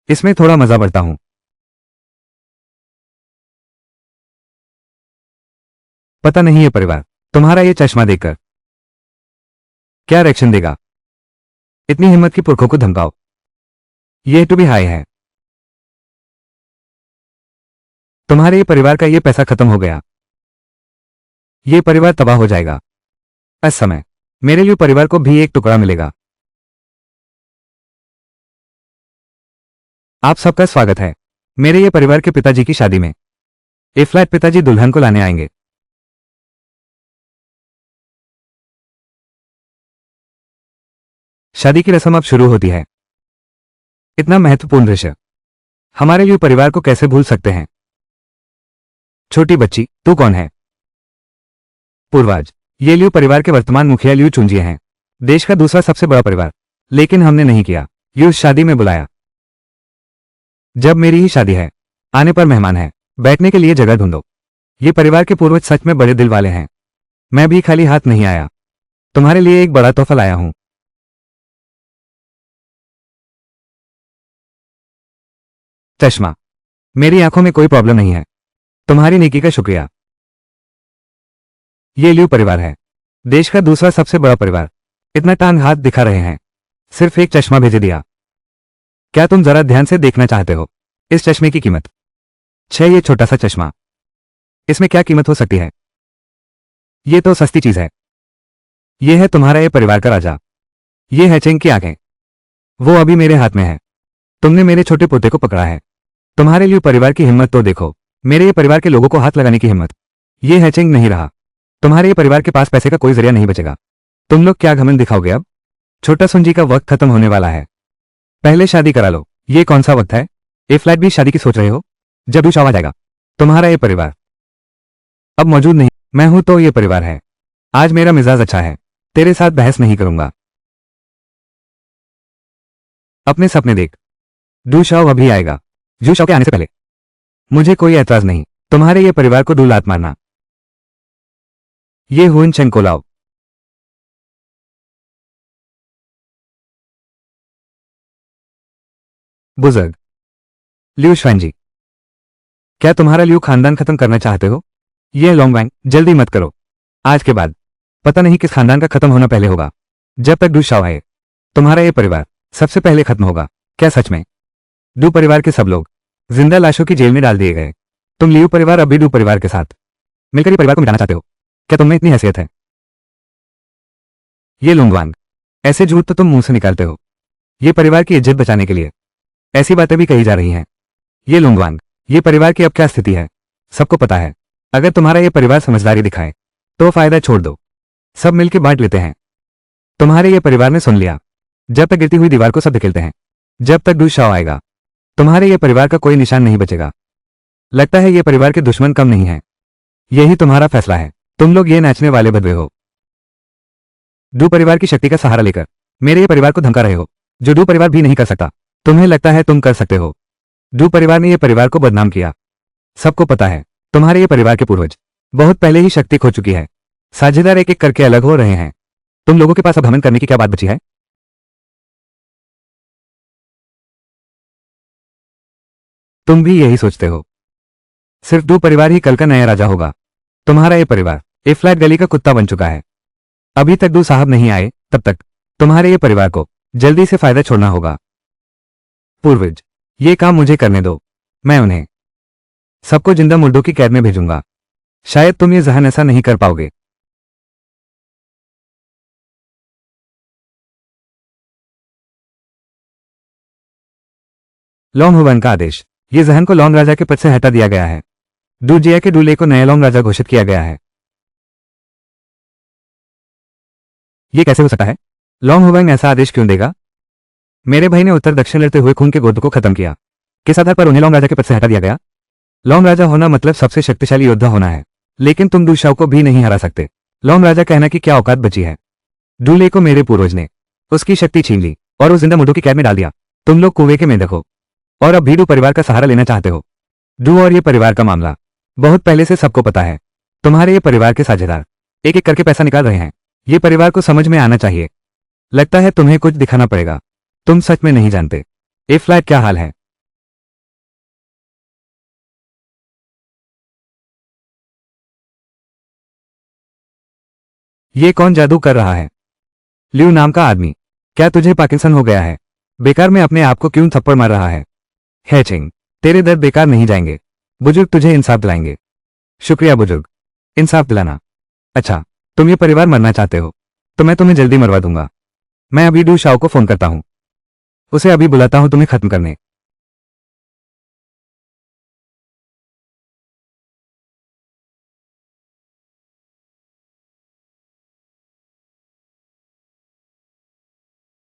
इसमें थोड़ा मजा बढ़ता हूं। पता नहीं ये परिवार तुम्हारा ये चश्मा देखकर क्या रिएक्शन देगा। इतनी हिम्मत की पुरखों को धमकाओ। ये टू भी हाई है। तुम्हारे ये परिवार का ये पैसा खत्म हो गया। ये परिवार तबाह हो जाएगा। इस समय मेरे लिए परिवार को भी एक टुकड़ा मिलेगा। आप सबका स्वागत है मेरे ये परिवार के पिताजी की शादी में। ए फ्लैट पिताजी दुल्हन को लाने आएंगे। शादी की रस्म अब शुरू होती है। इतना महत्वपूर्ण दृश्य हमारे लिए परिवार को कैसे भूल सकते हैं? छोटी बच्ची, तू कौन है? पूर्वाज, ये लियू परिवार के वर्तमान मुखिया लियू चुंजिए हैं। देश का दूसरा सबसे बड़ा परिवार। लेकिन हमने नहीं किया ये उस शादी में बुलाया जब मेरी ही शादी है। आने पर मेहमान है, बैठने के लिए जगह ढूंढो। ये परिवार के पूर्वज सच में बड़े दिल वाले हैं। मैं भी खाली हाथ नहीं आया। तुम्हारे लिए एक बड़ा तोहफा लाया हूं। चश्मा। मेरी आंखों में कोई प्रॉब्लम नहीं है। तुम्हारी नेकी का शुक्रिया। ये लियू परिवार है, देश का दूसरा सबसे बड़ा परिवार। इतना टांग हाथ दिखा रहे हैं, सिर्फ एक चश्मा भेजे दिया। क्या तुम जरा ध्यान से देखना चाहते हो इस चश्मे की कीमत? ये छोटा सा चश्मा, इसमें क्या कीमत हो सकती है? ये तो सस्ती चीज है। ये है तुम्हारा ये परिवार का राजा। ये है चेंग की आंखें। वो अभी मेरे हाथ में है। तुमने मेरे छोटे पोते को पकड़ा है। तुम्हारे लिए परिवार की हिम्मत तो देखो। मेरे ये परिवार के लोगों को हाथ लगाने की हिम्मत। ये है चेंग नहीं रहा। तुम्हारे ये परिवार के पास पैसे का कोई जरिया नहीं बचेगा। तुम लोग क्या घमंड दिखाओगे अब? छोटा सुंजी का वक्त खत्म होने वाला है। पहले शादी करा लो। ये कौन सा वक्त है? ए फ्लैट भी शादी की सोच रहे हो? जब आ जाएगा तुम्हारा ये परिवार अब मौजूद नहीं। मैं हूं तो ये परिवार है। आज मेरा मिजाज अच्छा है, तेरे साथ बहस नहीं करूंगा। अपने सपने देख। डू शाओ अभी आएगा। जू शाओ के आने से पहले मुझे कोई ऐतराज नहीं। तुम्हारे ये परिवार को डू लात मारना। ये हुइन चेंग को लाओ। बुजुर्ग लियू श्वानजी, क्या तुम्हारा लियू खानदान खत्म करना चाहते हो? ये लॉन्ग वैंग, जल्दी मत करो। आज के बाद पता नहीं किस खानदान का खत्म होना पहले होगा। जब तक डू शाओ आए तुम्हारा ये परिवार सबसे पहले खत्म होगा। क्या सच में? डू परिवार के सब लोग जिंदा लाशों की जेल में डाल दिए गए। तुम लियू परिवार अब भी डू परिवार के साथ मिलकर ये परिवार को मिटाना चाहते हो? क्या तुम में इतनी हैसियत है? ये लुंगवांग, ऐसे झूठ तो तुम मुंह से निकालते हो ये परिवार की इज्जत बचाने के लिए। ऐसी बातें भी कही जा रही हैं। ये लुंगवांग, ये परिवार की अब क्या स्थिति है सबको पता है। अगर तुम्हारा ये परिवार समझदारी दिखाए तो फायदा छोड़ दो, सब मिलकर बांट लेते हैं। तुम्हारे ये परिवार ने सुन लिया। जब तक गिरती हुई दीवार को सब धकेलते हैं, जब तक डू शाओ आएगा तुम्हारे ये परिवार का कोई निशान नहीं बचेगा। लगता है ये परिवार के दुश्मन कम नहीं है। यही तुम्हारा फैसला है। तुम लोग ये नाचने वाले भदवे हो। डू परिवार की शक्ति का सहारा लेकर मेरे ये परिवार को धमका रहे हो, जो डू परिवार भी नहीं कर सकता। तुम्हें लगता है तुम कर सकते हो? डू परिवार ने ये परिवार को बदनाम किया। सबको पता है तुम्हारे ये परिवार के पूर्वज बहुत पहले ही शक्ति खो चुकी है। साझेदार एक एक करके अलग हो रहे हैं। तुम लोगों के पास अब घमंड करने की क्या बात बची है? तुम भी यही सोचते हो सिर्फ डू परिवार ही कल का नया राजा होगा। तुम्हारा ये परिवार ए फ्लैट गली का कुत्ता बन चुका है। अभी तक डू साहब नहीं आए तब तक तुम्हारे ये परिवार को जल्दी से फायदा छोड़ना होगा। पूर्वज, ये काम मुझे करने दो। मैं उन्हें सबको जिंदा मुर्दों की कैद में भेजूंगा। शायद तुम ये जहन ऐसा नहीं कर पाओगे। लॉन्ग हुवन का आदेश। ये जहन को लॉन्ग राजा के पद से हटा दिया गया है। डू जिया के डूले को नया लॉन्ग राजा घोषित किया गया है। ये कैसे हो सकता है? लॉन्ग हुवन ऐसा आदेश क्यों देगा? मेरे भाई ने उत्तर दक्षिण लड़ते हुए खून के गोद को खत्म किया। किस आधार पर उन्हें लॉन्ग राजा के पद से हटा दिया गया? लॉन्ग राजा होना मतलब सबसे शक्तिशाली योद्धा होना है, लेकिन तुम डू शाओ को भी नहीं हरा सकते। लॉन्ग राजा कहना कि क्या औकात बची है। डूले को मेरे पूर्वज ने उसकी शक्ति छीन ली और उस जिंदा मुर्दों की कैद में डाल दिया। तुम लोग कुएं के मेंढक हो और अब भी डू परिवार का सहारा लेना चाहते हो। डू और ये परिवार का मामला बहुत पहले से सबको पता है। तुम्हारे ये परिवार के साझेदार एक एक करके पैसा निकाल रहे हैं। ये परिवार को समझ में आना चाहिए। लगता है तुम्हें कुछ दिखाना पड़ेगा। तुम सच में नहीं जानते ए फ्लैट क्या हाल है। ये कौन जादू कर रहा है? ल्यू नाम का आदमी। क्या तुझे पार्किंसन हो गया है? बेकार में अपने आप को क्यों थप्पड़ मार रहा है? हैचिंग, तेरे दर्द बेकार नहीं जाएंगे। बुजुर्ग तुझे इंसाफ दिलाएंगे। शुक्रिया बुजुर्ग, इंसाफ दिलाना। अच्छा, तुम ये परिवार मरना चाहते हो तो मैं तुम्हें जल्दी मरवा दूंगा। मैं अभी डू शाओ को फोन करता हूं। उसे अभी बुलाता हूं तुम्हें खत्म करने।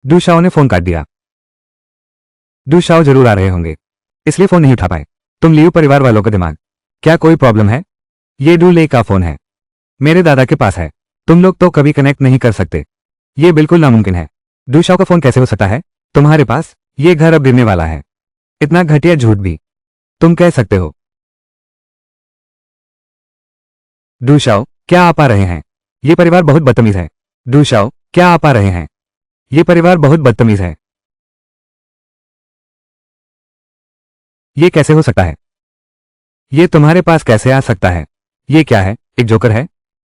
डू शाओ ने फोन काट दिया। डू शाओ जरूर आ रहे होंगे, इसलिए फोन नहीं उठा पाए। तुम लियू परिवार वालों का दिमाग। क्या कोई प्रॉब्लम है? ये डू ले का फोन है, मेरे दादा के पास है। तुम लोग तो कभी कनेक्ट नहीं कर सकते। ये बिल्कुल नामुमकिन है। डू शाओ का फोन कैसे हो सकता है तुम्हारे पास? ये घर अब गिरने वाला है। इतना घटिया झूठ भी तुम कह सकते हो? डू शाओ, क्या आप आ रहे हैं? ये परिवार बहुत बदतमीज है। डू शाओ, क्या आप आ रहे हैं? ये परिवार बहुत बदतमीज है। ये कैसे हो सकता है? ये तुम्हारे पास कैसे आ सकता है? ये क्या है, एक जोकर है?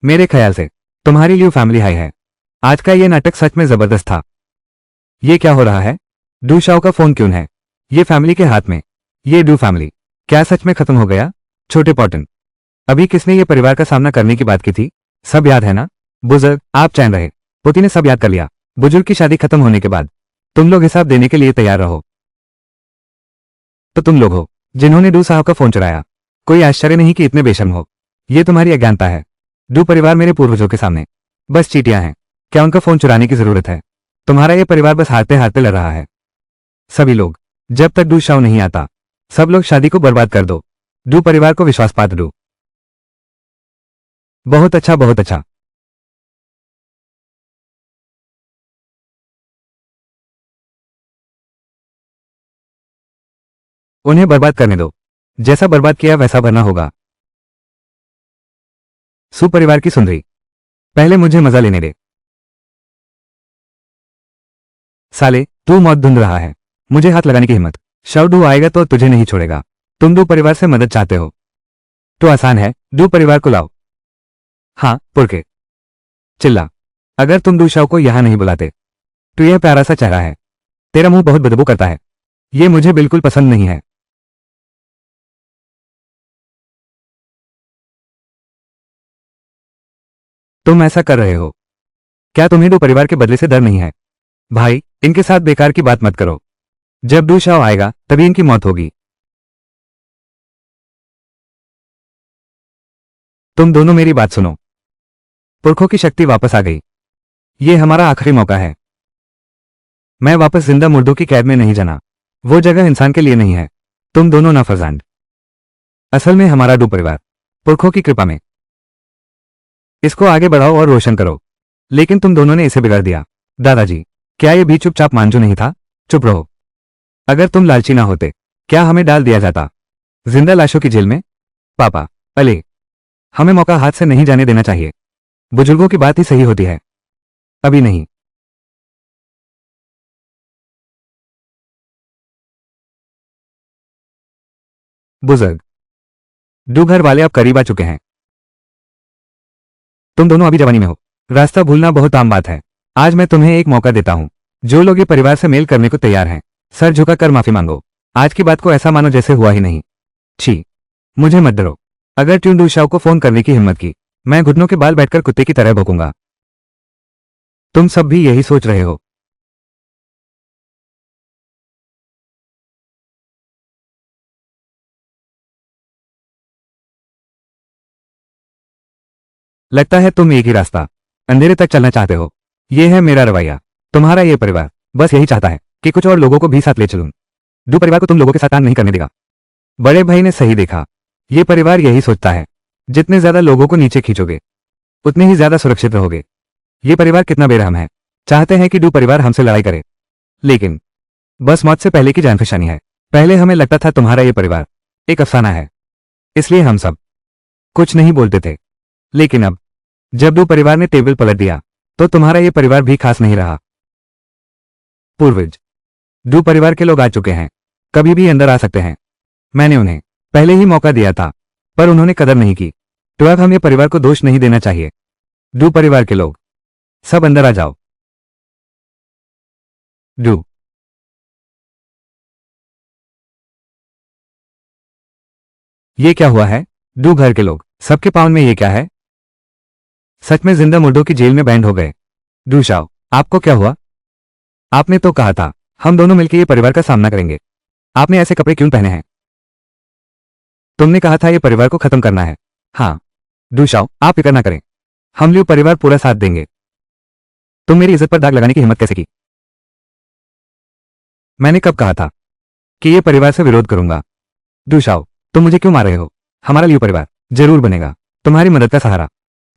मेरे ख्याल से तुम्हारी लियू फैमिली हाई है। आज का ये नाटक सच में जबरदस्त था। ये क्या हो रहा है? डू शाओ का फोन क्यों है ये फैमिली के हाथ में? ये डू फैमिली क्या सच में खत्म हो गया? छोटे पॉटन, अभी किसने ये परिवार का सामना करने की बात की थी? सब याद है ना? बुजुर्ग, आप चैन रहे। पोती ने सब याद कर लिया। बुजुर्ग की शादी खत्म होने के बाद तुम लोग हिसाब देने के लिए तैयार रहो। तो तुम लोग हो जिन्होंने डू साहब का फोन चुराया। कोई आश्चर्य नहीं कि इतने बेशर्म हो। ये तुम्हारी अज्ञानता है। डू परिवार मेरे पूर्वजों के सामने बस चीटियां हैं। क्या उनका फोन चुराने की जरूरत है? तुम्हारा ये परिवार बस हारते हारते लड़ रहा है। सभी लोग, जब तक डू शाओ नहीं आता सब लोग शादी को बर्बाद कर दो। डू परिवार को विश्वास पात्र डू। बहुत अच्छा, बहुत अच्छा। उन्हें बर्बाद करने दो। जैसा बर्बाद किया वैसा भरना होगा। सु परिवार की सुंदरी, पहले मुझे मजा लेने दे। साले, तू मौत ढूंढ रहा है। मुझे हाथ लगाने की हिम्मत। शव डू आएगा तो तुझे नहीं छोड़ेगा। तुम डू परिवार से मदद चाहते हो तो आसान है, डू परिवार को लाओ। हाँ, पुरके चिल्ला। अगर तुम डू शाओ को यहां नहीं बुलाते तो यह प्यारा सा चेहरा है। तेरा मुंह बहुत बदबू करता है। ये मुझे बिल्कुल पसंद नहीं है। तुम ऐसा कर रहे हो, क्या तुम्हें डू परिवार के बदले से डर नहीं है? भाई, इनके साथ बेकार की बात मत करो। जब डू शाओ आएगा तभी इनकी मौत होगी। तुम दोनों मेरी बात सुनो। पुरखों की शक्ति वापस आ गई। ये हमारा आखिरी मौका है। मैं वापस जिंदा मुर्दों की कैद में नहीं जाना। वो जगह इंसान के लिए नहीं है। तुम दोनों नाफरजान। असल में हमारा डू परिवार पुरखों की कृपा में। इसको आगे बढ़ाओ और रोशन करो। लेकिन तुम दोनों ने इसे बिगाड़ दिया। दादाजी, क्या ये भी चुपचाप मांझू नहीं था? चुप रहो। अगर तुम लालची ना होते क्या हमें डाल दिया जाता जिंदा लाशों की जेल में? पापा, अले, हमें मौका हाथ से नहीं जाने देना चाहिए। बुजुर्गों की बात ही सही होती है। अभी नहीं। बुजुर्ग, डू घर वाले अब करीब आ चुके हैं। तुम दोनों अभी जवानी में हो। रास्ता भूलना बहुत आम बात है। आज मैं तुम्हें एक मौका देता हूं। जो लोग ये परिवार से मेल करने को तैयार हैं, सर झुकाकर माफी मांगो। आज की बात को ऐसा मानो जैसे हुआ ही नहीं। छी, मुझे मत डरो। अगर ट्यून डू शाओ को फोन करने की हिम्मत की, मैं घुटनों के बाल बैठकर कुत्ते की तरह भौंकूंगा। तुम सब भी यही सोच रहे हो। लगता है तुम एक ही रास्ता अंधेरे तक चलना चाहते हो। यह है मेरा रवैया। तुम्हारा ये परिवार बस यही चाहता है कि कुछ और लोगों को भी साथ ले चलूं। डू परिवार को तुम लोगों के साथ काम नहीं करने देगा। बड़े भाई ने सही देखा। ये परिवार यही सोचता है, जितने ज्यादा लोगों को नीचे खींचोगे उतने ही ज्यादा सुरक्षित रहोगे। ये परिवार कितना बेरहम है, चाहते हैं कि डू परिवार हमसे लड़ाई करे, लेकिन बस मौत से पहले की जान फसानी है। पहले हमें लगता था तुम्हारा ये परिवार एक अफसाना है, इसलिए हम सब कुछ नहीं बोलते थे। लेकिन अब जब डू परिवार ने टेबल पलट दिया तो तुम्हारा ये परिवार भी खास नहीं रहा। पूर्वज, डू परिवार के लोग आ चुके हैं, कभी भी अंदर आ सकते हैं। मैंने उन्हें पहले ही मौका दिया था, पर उन्होंने कदर नहीं की। तो अब हमें परिवार को दोष नहीं देना चाहिए। डू परिवार के लोग सब अंदर आ जाओ। डू ये क्या हुआ है? डू घर के लोग सबके पाउन में ये क्या है? सच में जिंदा मुर्दों की जेल में बैंड हो गए। डू शाओ, आपको क्या हुआ? आपने तो कहा था हम दोनों मिलकर ये परिवार का सामना करेंगे। आपने ऐसे कपड़े क्यों पहने हैं? तुमने कहा था ये परिवार को खत्म करना है। हाँ डू शाओ, आप फिक्र ना करें, हम लियो परिवार पूरा साथ देंगे। तुम मेरी इज्जत पर दाग लगाने की हिम्मत कैसे की? मैंने कब कहा था कि ये परिवार से विरोध करूंगा? डू शाओ, तुम मुझे क्यों मार रहे हो? हमारा लियो परिवार जरूर बनेगा, तुम्हारी मदद का सहारा।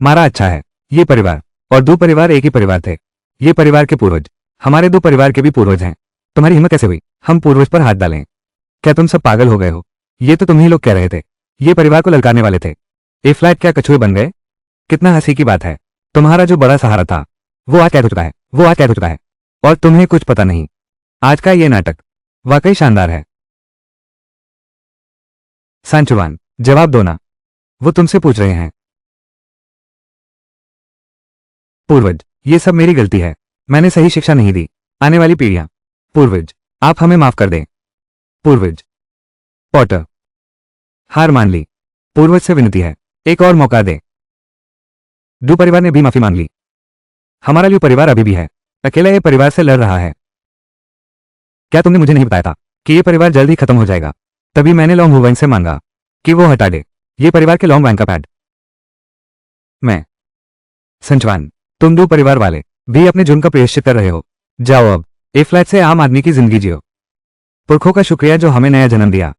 मारा अच्छा है। ये परिवार और दो परिवार एक ही परिवार थे। ये परिवार के पूर्वज हमारे दो परिवार के भी पूर्वज हैं। तुम्हारी हिम्मत कैसे हुई हम पूर्वज पर हाथ डालें? क्या तुम सब पागल हो गए हो? ये तो तुम ही लोग कह रहे थे, ये परिवार को ललकारने वाले थे। ए फ्लैट क्या कछुए बन गए? कितना हंसी की बात है। तुम्हारा जो बड़ा सहारा था वो आज कैद हो चुका है, वो आज कैद हो चुका है, और तुम्हें कुछ पता नहीं। आज का ये नाटक वाकई शानदार है। सांचुवान, जवाब दो ना, वो तुमसे पूछ रहे हैं। पूर्वज, ये सब मेरी गलती है, मैंने सही शिक्षा नहीं दी। आने वाली पीढ़ियां। पूर्वज, आप हमें माफ कर दें। पूर्वज, पॉटर, हार मान ली। पूर्वज से विनती है, एक और मौका दे। डू परिवार ने भी माफी मांग ली। हमारा लियो परिवार अभी भी है, अकेला ये परिवार से लड़ रहा है। क्या तुमने मुझे नहीं बताया था कि ये परिवार जल्द ही खत्म हो जाएगा? तभी मैंने लॉन्ग हुवैंग से मांगा कि वो हटा दे ये परिवार के लॉन्ग वैंग का पैड। मैं संचवान, तुम दो परिवार वाले भी अपने जुर्म का प्रायश्चित कर रहे हो। जाओ अब ए फ्लैट से आम आदमी की जिंदगी जियो। पुरखों का शुक्रिया जो हमें नया जन्म दिया।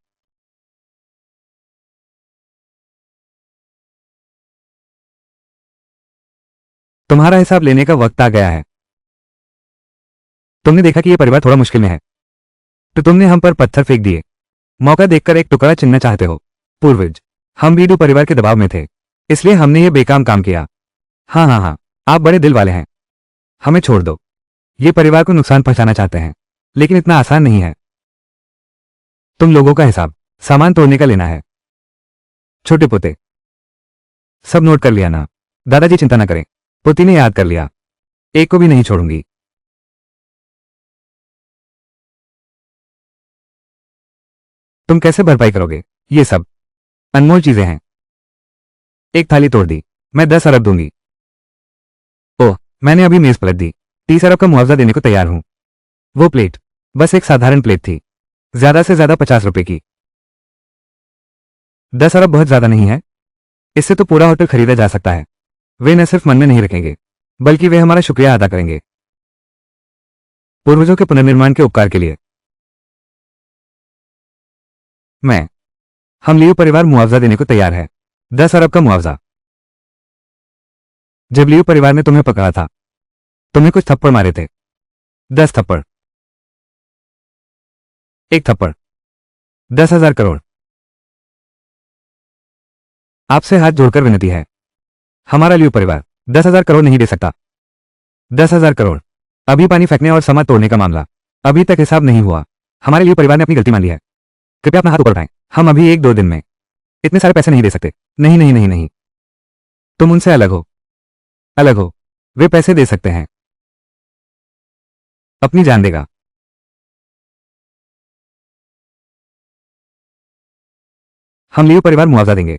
तुम्हारा हिसाब लेने का वक्त आ गया है। तुमने देखा कि यह परिवार थोड़ा मुश्किल में है, तो तुमने हम पर पत्थर फेंक दिए। मौका देखकर एक टुकड़ा चिन्हना चाहते हो। पूर्वज, हम भी डू परिवार के दबाव में थे, इसलिए हमने ये बेकाम काम किया। हाँ हाँ हाँ, आप बड़े दिल वाले हैं। हमें छोड़ दो। ये परिवार को नुकसान पहुंचाना चाहते हैं, लेकिन इतना आसान नहीं है। तुम लोगों का हिसाब सामान तोड़ने का लेना है। छोटे पोते, सब नोट कर लिया ना? दादाजी चिंता ना करें, पोती ने याद कर लिया। एक को भी नहीं छोड़ूंगी। तुम कैसे भरपाई करोगे? ये सब अनमोल चीजें हैं। एक थाली तोड़ दी, मैं 10 अरब दूंगी। ओह, मैंने अभी मेज पलट दी, 30 अरब का मुआवजा देने को तैयार हूं। वो प्लेट बस एक साधारण प्लेट थी, ज्यादा से ज्यादा 50 रुपए की। 10 अरब बहुत ज्यादा नहीं है? इससे तो पूरा होटल खरीदा जा सकता है। वे न सिर्फ मन में नहीं रखेंगे, बल्कि वे हमारा शुक्रिया अदा करेंगे, पूर्वजों के पुनर्निर्माण के उपकार के लिए। मैं हम लियो परिवार मुआवजा देने को तैयार है। 10 अरब का मुआवजा। जब लियो परिवार ने तुम्हें पकड़ा था, तुम्हें कुछ थप्पड़ मारे थे। 10 थप्पड़, एक थप्पड़, 10,000 करोड़। आपसे हाथ जोड़कर विनती है, हमारा लियो परिवार 10,000 करोड़ नहीं दे सकता। 10,000 करोड़। अभी पानी फेंकने और समाज तोड़ने का मामला अभी तक हिसाब नहीं हुआ। हमारे लियो परिवार ने अपनी गलती मान ली है। कृपया अपना हाथ ऊपर उठाएं। हम अभी 1-2 दिन में इतने सारे पैसे नहीं दे सकते। नहीं नहीं नहीं नहीं, तुम उनसे अलग हो, अलग हो। वे पैसे दे सकते हैं, अपनी जान देगा। हम लियो परिवार मुआवजा देंगे,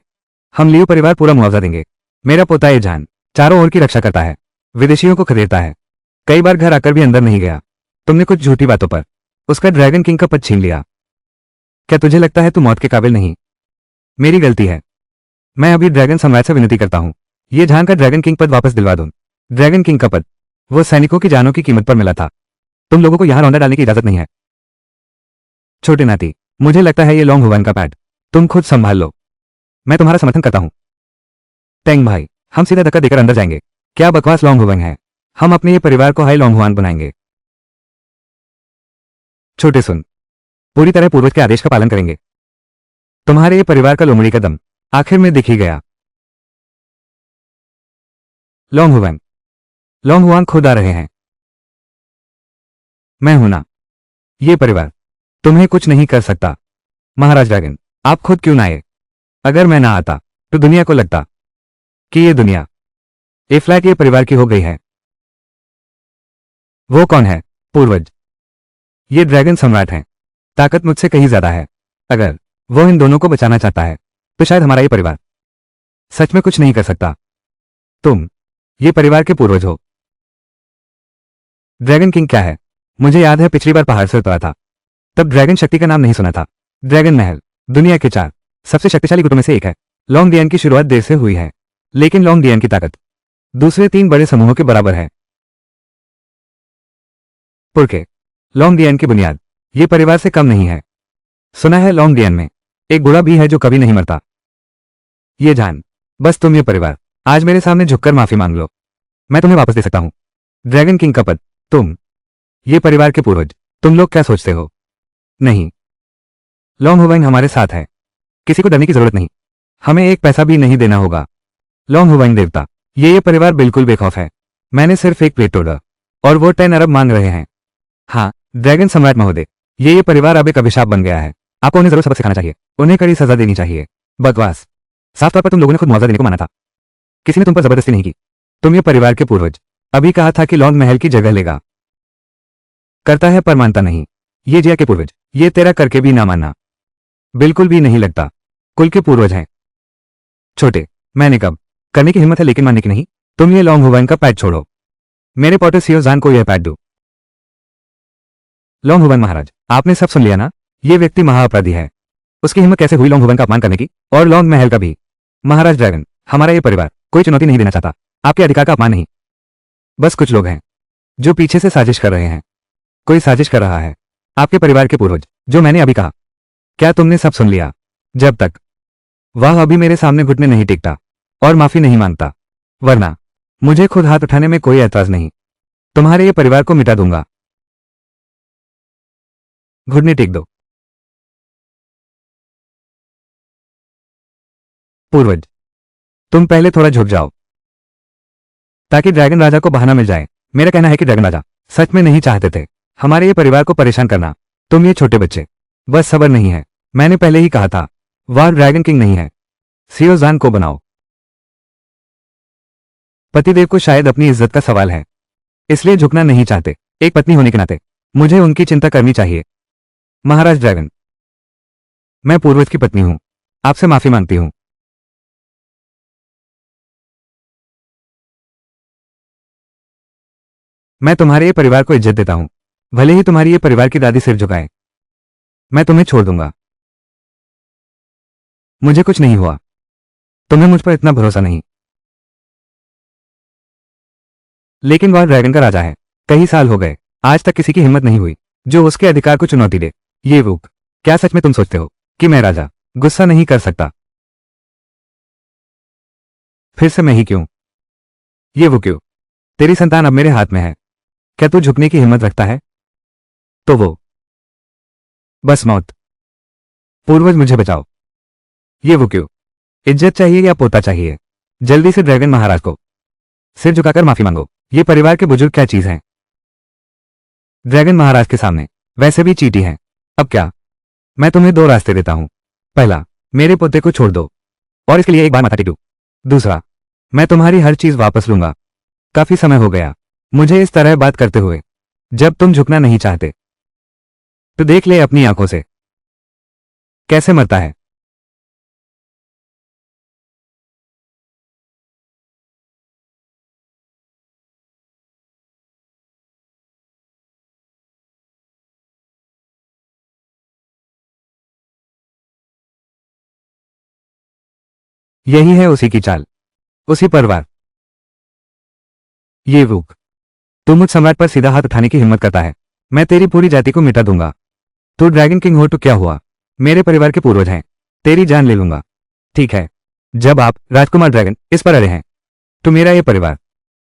हम लियो परिवार पूरा मुआवजा देंगे। मेरा पोता ये जान चारों ओर की रक्षा करता है, विदेशियों को खदेड़ता है, कई बार घर आकर भी अंदर नहीं गया। तुमने कुछ झूठी बातों पर उसका ड्रैगन किंग का पद छीन लिया। क्या तुझे लगता है तू मौत के काबिल नहीं? मेरी गलती है। मैं अभी ड्रैगन सम्राट से विनती करता हूं, ये जानकर ड्रैगन किंग पद वापस दिलवा दूं। ड्रैगन किंग का पद वो सैनिकों की जानों की कीमत पर मिला था। तुम लोगों को यहां रौंदा डालने की इजाजत नहीं है। छोटे नाती, मुझे लगता है ये लॉन्ग हुवन का पैड। तुम खुद संभाल लो। मैं तुम्हारा समर्थन करता हूं। टेंग भाई, हम सीधा धक्का देकर अंदर जाएंगे। क्या बकवास लॉन्ग हुवन है। हम अपने ये परिवार को हाई लॉन्ग हुआन बनाएंगे। छोटे सुन, पूरी तरह पूर्वज के आदेश का पालन करेंगे। तुम्हारे ये परिवार का लोमड़ी का दम आखिर में दिख ही गया। लॉन्ग हुवन, लॉन्ग हुआन खुद आ रहे हैं। मैं हूं ना। ये परिवार तुम्हें कुछ नहीं कर सकता। महाराज ड्रैगन, आप खुद क्यों ना आए। अगर मैं ना आता तो दुनिया को लगता कि ये दुनिया ए फ्लैट ये परिवार की हो गई है। वो कौन है। पूर्वज, ये ड्रैगन सम्राट हैं। ताकत मुझसे कहीं ज्यादा है। अगर वो इन दोनों को बचाना चाहता है तो शायद हमारा ये परिवार सच में कुछ नहीं कर सकता। तुम ये परिवार के पूर्वज हो। ड्रैगन किंग क्या है। मुझे याद है पिछली बार पहाड़ से उतरा था, तब ड्रैगन शक्ति का नाम नहीं सुना था। ड्रैगन महल दुनिया के 4 सबसे शक्तिशाली गुटों में से एक है। लॉन्ग डियन की शुरुआत देर से हुई है, लेकिन लॉन्ग डियन की ताकत दूसरे 3 बड़े समूहों के बराबर है। पुरके लॉन्ग डियन की बुनियाद ये परिवार से कम नहीं है। सुना है लॉन्ग डियन में एक बुरा भी है जो कभी नहीं मरता। ये जान, बस तुम ये परिवार आज मेरे सामने झुककर माफी मांग लो, मैं तुम्हें वापस दे सकता हूं। ड्रैगन किंग का पद, तुम ये परिवार के पूर्वज। तुम लोग क्या सोचते हो। नहीं, लॉन्ग हुवाइन हमारे साथ है। किसी को डरने की जरूरत नहीं। हमें एक पैसा भी नहीं देना होगा। लॉन्ग हुवाइन देवता, ये परिवार बिल्कुल बेखौफ है। मैंने सिर्फ एक प्लेट तोड़ा और वो 10 अरब मांग रहे हैं। हाँ, ड्रैगन सम्राट महोदय, ये परिवार अब एक अभिशाप बन गया है। आपको उन्हें जरूर सबक सिखाना चाहिए, उन्हें कड़ी सजा देनी चाहिए। बकवास। साफ तौर पर तुम लोगों ने खुद मुआवजा देने को माना था। किसी ने तुम पर जबरदस्ती नहीं की। तुम ये परिवार के पूर्वज अभी कहा था कि लॉन्ग महल की जगह लेगा। करता है पर मानता नहीं। ये जिया के पूर्वज, ये तेरा करके भी ना मानना बिल्कुल भी नहीं लगता। कुल के पूर्वज हैं। छोटे, मैंने कब करने की हिम्मत है लेकिन मानने की नहीं। तुम ये लॉन्ग हुवाइन का पैड छोड़ो। मेरे पोटे सियोजान को यह पैड दो। लॉन्ग हुवाइन महाराज, आपने सब सुन लिया ना। ये व्यक्ति महाअपराधी है। उसकी हिम्मत कैसे हुई लॉन्ग हुवाइन का अपमान करने की, और लॉन्ग महल का भी। महाराज ड्रैगन, हमारा ये परिवार कोई चुनौती नहीं देना चाहता। आपके अधिकार का अपमान नहीं। बस कुछ लोग हैं जो पीछे से साजिश कर रहे हैं। कोई साजिश कर रहा है। आपके परिवार के पूर्वज, जो मैंने अभी कहा। क्या तुमने सब सुन लिया। जब तक वह अभी मेरे सामने घुटने नहीं टेकता और माफी नहीं मांगता, वरना मुझे खुद हाथ उठाने में कोई ऐतराज नहीं। तुम्हारे ये परिवार को मिटा दूंगा। घुटने टेक दो। पूर्वज, तुम पहले थोड़ा झुक जाओ ताकि ड्रैगन राजा को बहाना मिल जाए। मेरा कहना है कि ड्रैगन राजा सच में नहीं चाहते थे हमारे ये परिवार को परेशान करना। तुम ये छोटे बच्चे, बस सबर नहीं है। मैंने पहले ही कहा था, वह ड्रैगन किंग नहीं है। सियोजान को बनाओ। पतिदेव को शायद अपनी इज्जत का सवाल है, इसलिए झुकना नहीं चाहते। एक पत्नी होने के नाते मुझे उनकी चिंता करनी चाहिए। महाराज ड्रैगन, मैं पूर्वज की पत्नी हूं, आपसे माफी मांगती हूं। मैं तुम्हारे ये परिवार को इज्जत देता हूं, भले ही तुम्हारी ये परिवार की दादी सिर झुकाए। मैं तुम्हें छोड़ दूंगा। मुझे कुछ नहीं हुआ। तुम्हें मुझ पर इतना भरोसा नहीं। लेकिन वह ड्रैगन का राजा है। कई साल हो गए, आज तक किसी की हिम्मत नहीं हुई जो उसके अधिकार को चुनौती दे। ये वुक, क्या सच में तुम सोचते हो कि मैं राजा गुस्सा नहीं कर सकता। फिर से मैं ही क्यों। ये वो क्यों। तेरी संतान अब मेरे हाथ में है। क्या तू झुकने की हिम्मत रखता है। तो वो बस मौत। पूर्वज मुझे बचाओ। ये वो क्यों। इज्जत चाहिए या पोता चाहिए। जल्दी से ड्रैगन महाराज को सिर झुकाकर माफी मांगो। ये परिवार के बुजुर्ग क्या चीज हैं। ड्रैगन महाराज के सामने वैसे भी चीटी हैं। अब क्या। मैं तुम्हें 2 रास्ते देता हूं। पहला, मेरे पोते को छोड़ दो और इसके लिए एक बार माथा टेक दो। दूसरा, मैं तुम्हारी हर चीज वापस लूंगा। काफी समय हो गया मुझे इस तरह बात करते हुए। जब तुम झुकना नहीं चाहते तो देख ले अपनी आंखों से कैसे मरता है। यही है उसी की चाल। उसी परिवार। ये वुक, तू मुझ सम्राट पर सीधा हाथ उठाने की हिम्मत करता है, मैं तेरी पूरी जाति को मिटा दूंगा। तू ड्रैगन किंग हो तो क्या हुआ, मेरे परिवार के पूर्वज हैं, तेरी जान ले लूंगा। ठीक है, जब आप राजकुमार ड्रैगन इस पर अड़े हैं तो मेरा ये परिवार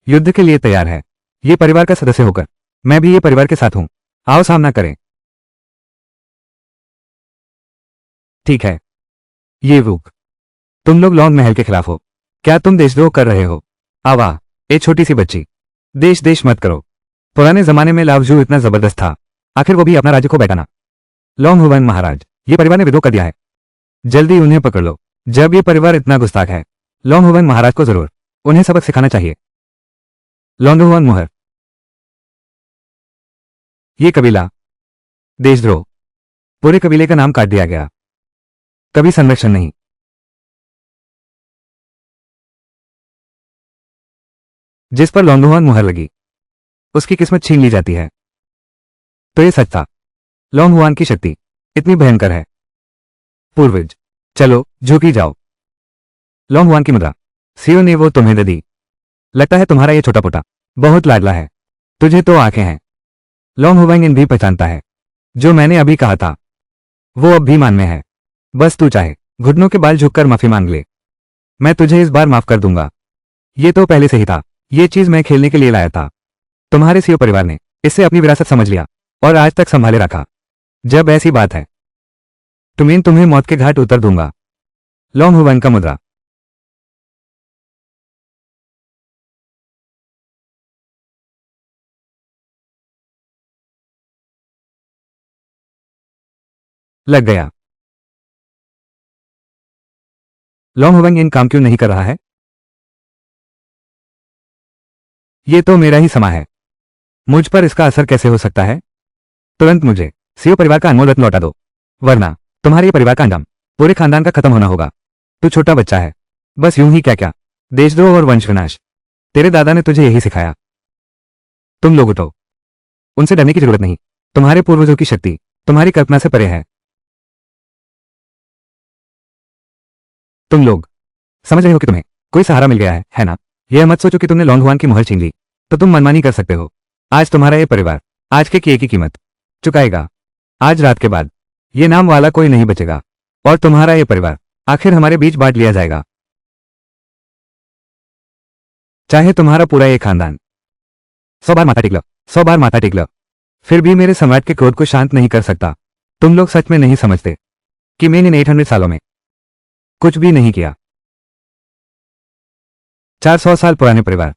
युद्ध के लिए तैयार है। ये परिवार का सदस्य होकर मैं भी ये परिवार के साथ हूं। आओ सामना करें। ठीक है, ये वुक, तुम लोग लॉन्ग महल के खिलाफ हो, क्या तुम देशद्रोह कर रहे हो? आवाह, ए छोटी सी बच्ची, देश देश मत करो। पुराने जमाने में लावजू इतना जबरदस्त था, आखिर वो भी अपना राज्य को बैठाना। लॉन्ग हुवन महाराज, ये परिवार ने विद्रोह कर दिया है, जल्दी उन्हें पकड़ लो। जब ये परिवार इतना गुस्ताख है, लॉन्ग हुवन महाराज को जरूर उन्हें सबक सिखाना चाहिए। लॉन्ग हुवन मुहर, ये कबीला देशद्रोह, पूरे कबीले का नाम काट दिया गया, कभी संरक्षण नहीं। जिस पर लॉन्गहुआन मुहर लगी उसकी किस्मत छीन ली जाती है। तो ये सच था, लॉन्गहुआन की शक्ति इतनी भयंकर है। पूर्वज, चलो झुकी जाओ। लॉन्गहुआन की मुद्रा, सीओ ने वो तुम्हें दे दी। लगता है तुम्हारा ये छोटा पोटा बहुत लाडला है, तुझे तो आंखें हैं। लॉन्गहुआन इन भी पहचानता है, जो मैंने अभी कहा था वो अब भी मान में है। बस तू चाहे घुटनों के बाल झुककर माफी मांग ले, मैं तुझे इस बार माफ कर दूंगा। ये तो पहले से ही था, ये चीज मैं खेलने के लिए लाया था। तुम्हारे सीओ परिवार ने इससे अपनी विरासत समझ लिया और आज तक संभाले रखा। जब ऐसी बात है तुम्हें मौत के घाट उतर दूंगा। लॉन्गहुआन का मुद्रा, लग गया। लॉन्गहुआन इन काम क्यों नहीं कर रहा है? ये तो मेरा ही समा है, मुझ पर इसका असर कैसे हो सकता है? तुरंत मुझे सीओ परिवार का अनमोल रत्न लौटा दो, वरना तुम्हारे ये परिवार का अंजाम पूरे खानदान का खत्म होना होगा। तू छोटा बच्चा है, बस यूं ही क्या क्या देशद्रोह और वंश विनाश, तेरे दादा ने तुझे यही सिखाया। तुम लोग उठो, उनसे डरने की जरूरत नहीं, तुम्हारे पूर्वजों की शक्ति तुम्हारी कल्पना से परे है। तुम लोग समझ रहे हो कि तुम्हें कोई सहारा मिल गया है ना? यह मत सोचो कि तुमने लॉन्गहुआन की मुहर छीन ली तो तुम मनमानी कर सकते हो। आज तुम्हारा ये परिवार आज के किए की कीमत चुकाएगा। आज रात के बाद ये नाम वाला कोई नहीं बचेगा और तुम्हारा ये परिवार आखिर हमारे बीच बांट लिया जाएगा। चाहे तुम्हारा पूरा ये खानदान 100 बार माथा टेक लो, 100 बार माथा टेक लो, फिर भी मेरे सम्राट के क्रोध को शांत नहीं कर सकता। तुम लोग सच में नहीं समझते कि मैंने इन 800 सालों में कुछ भी नहीं किया। 400 साल पुराने परिवार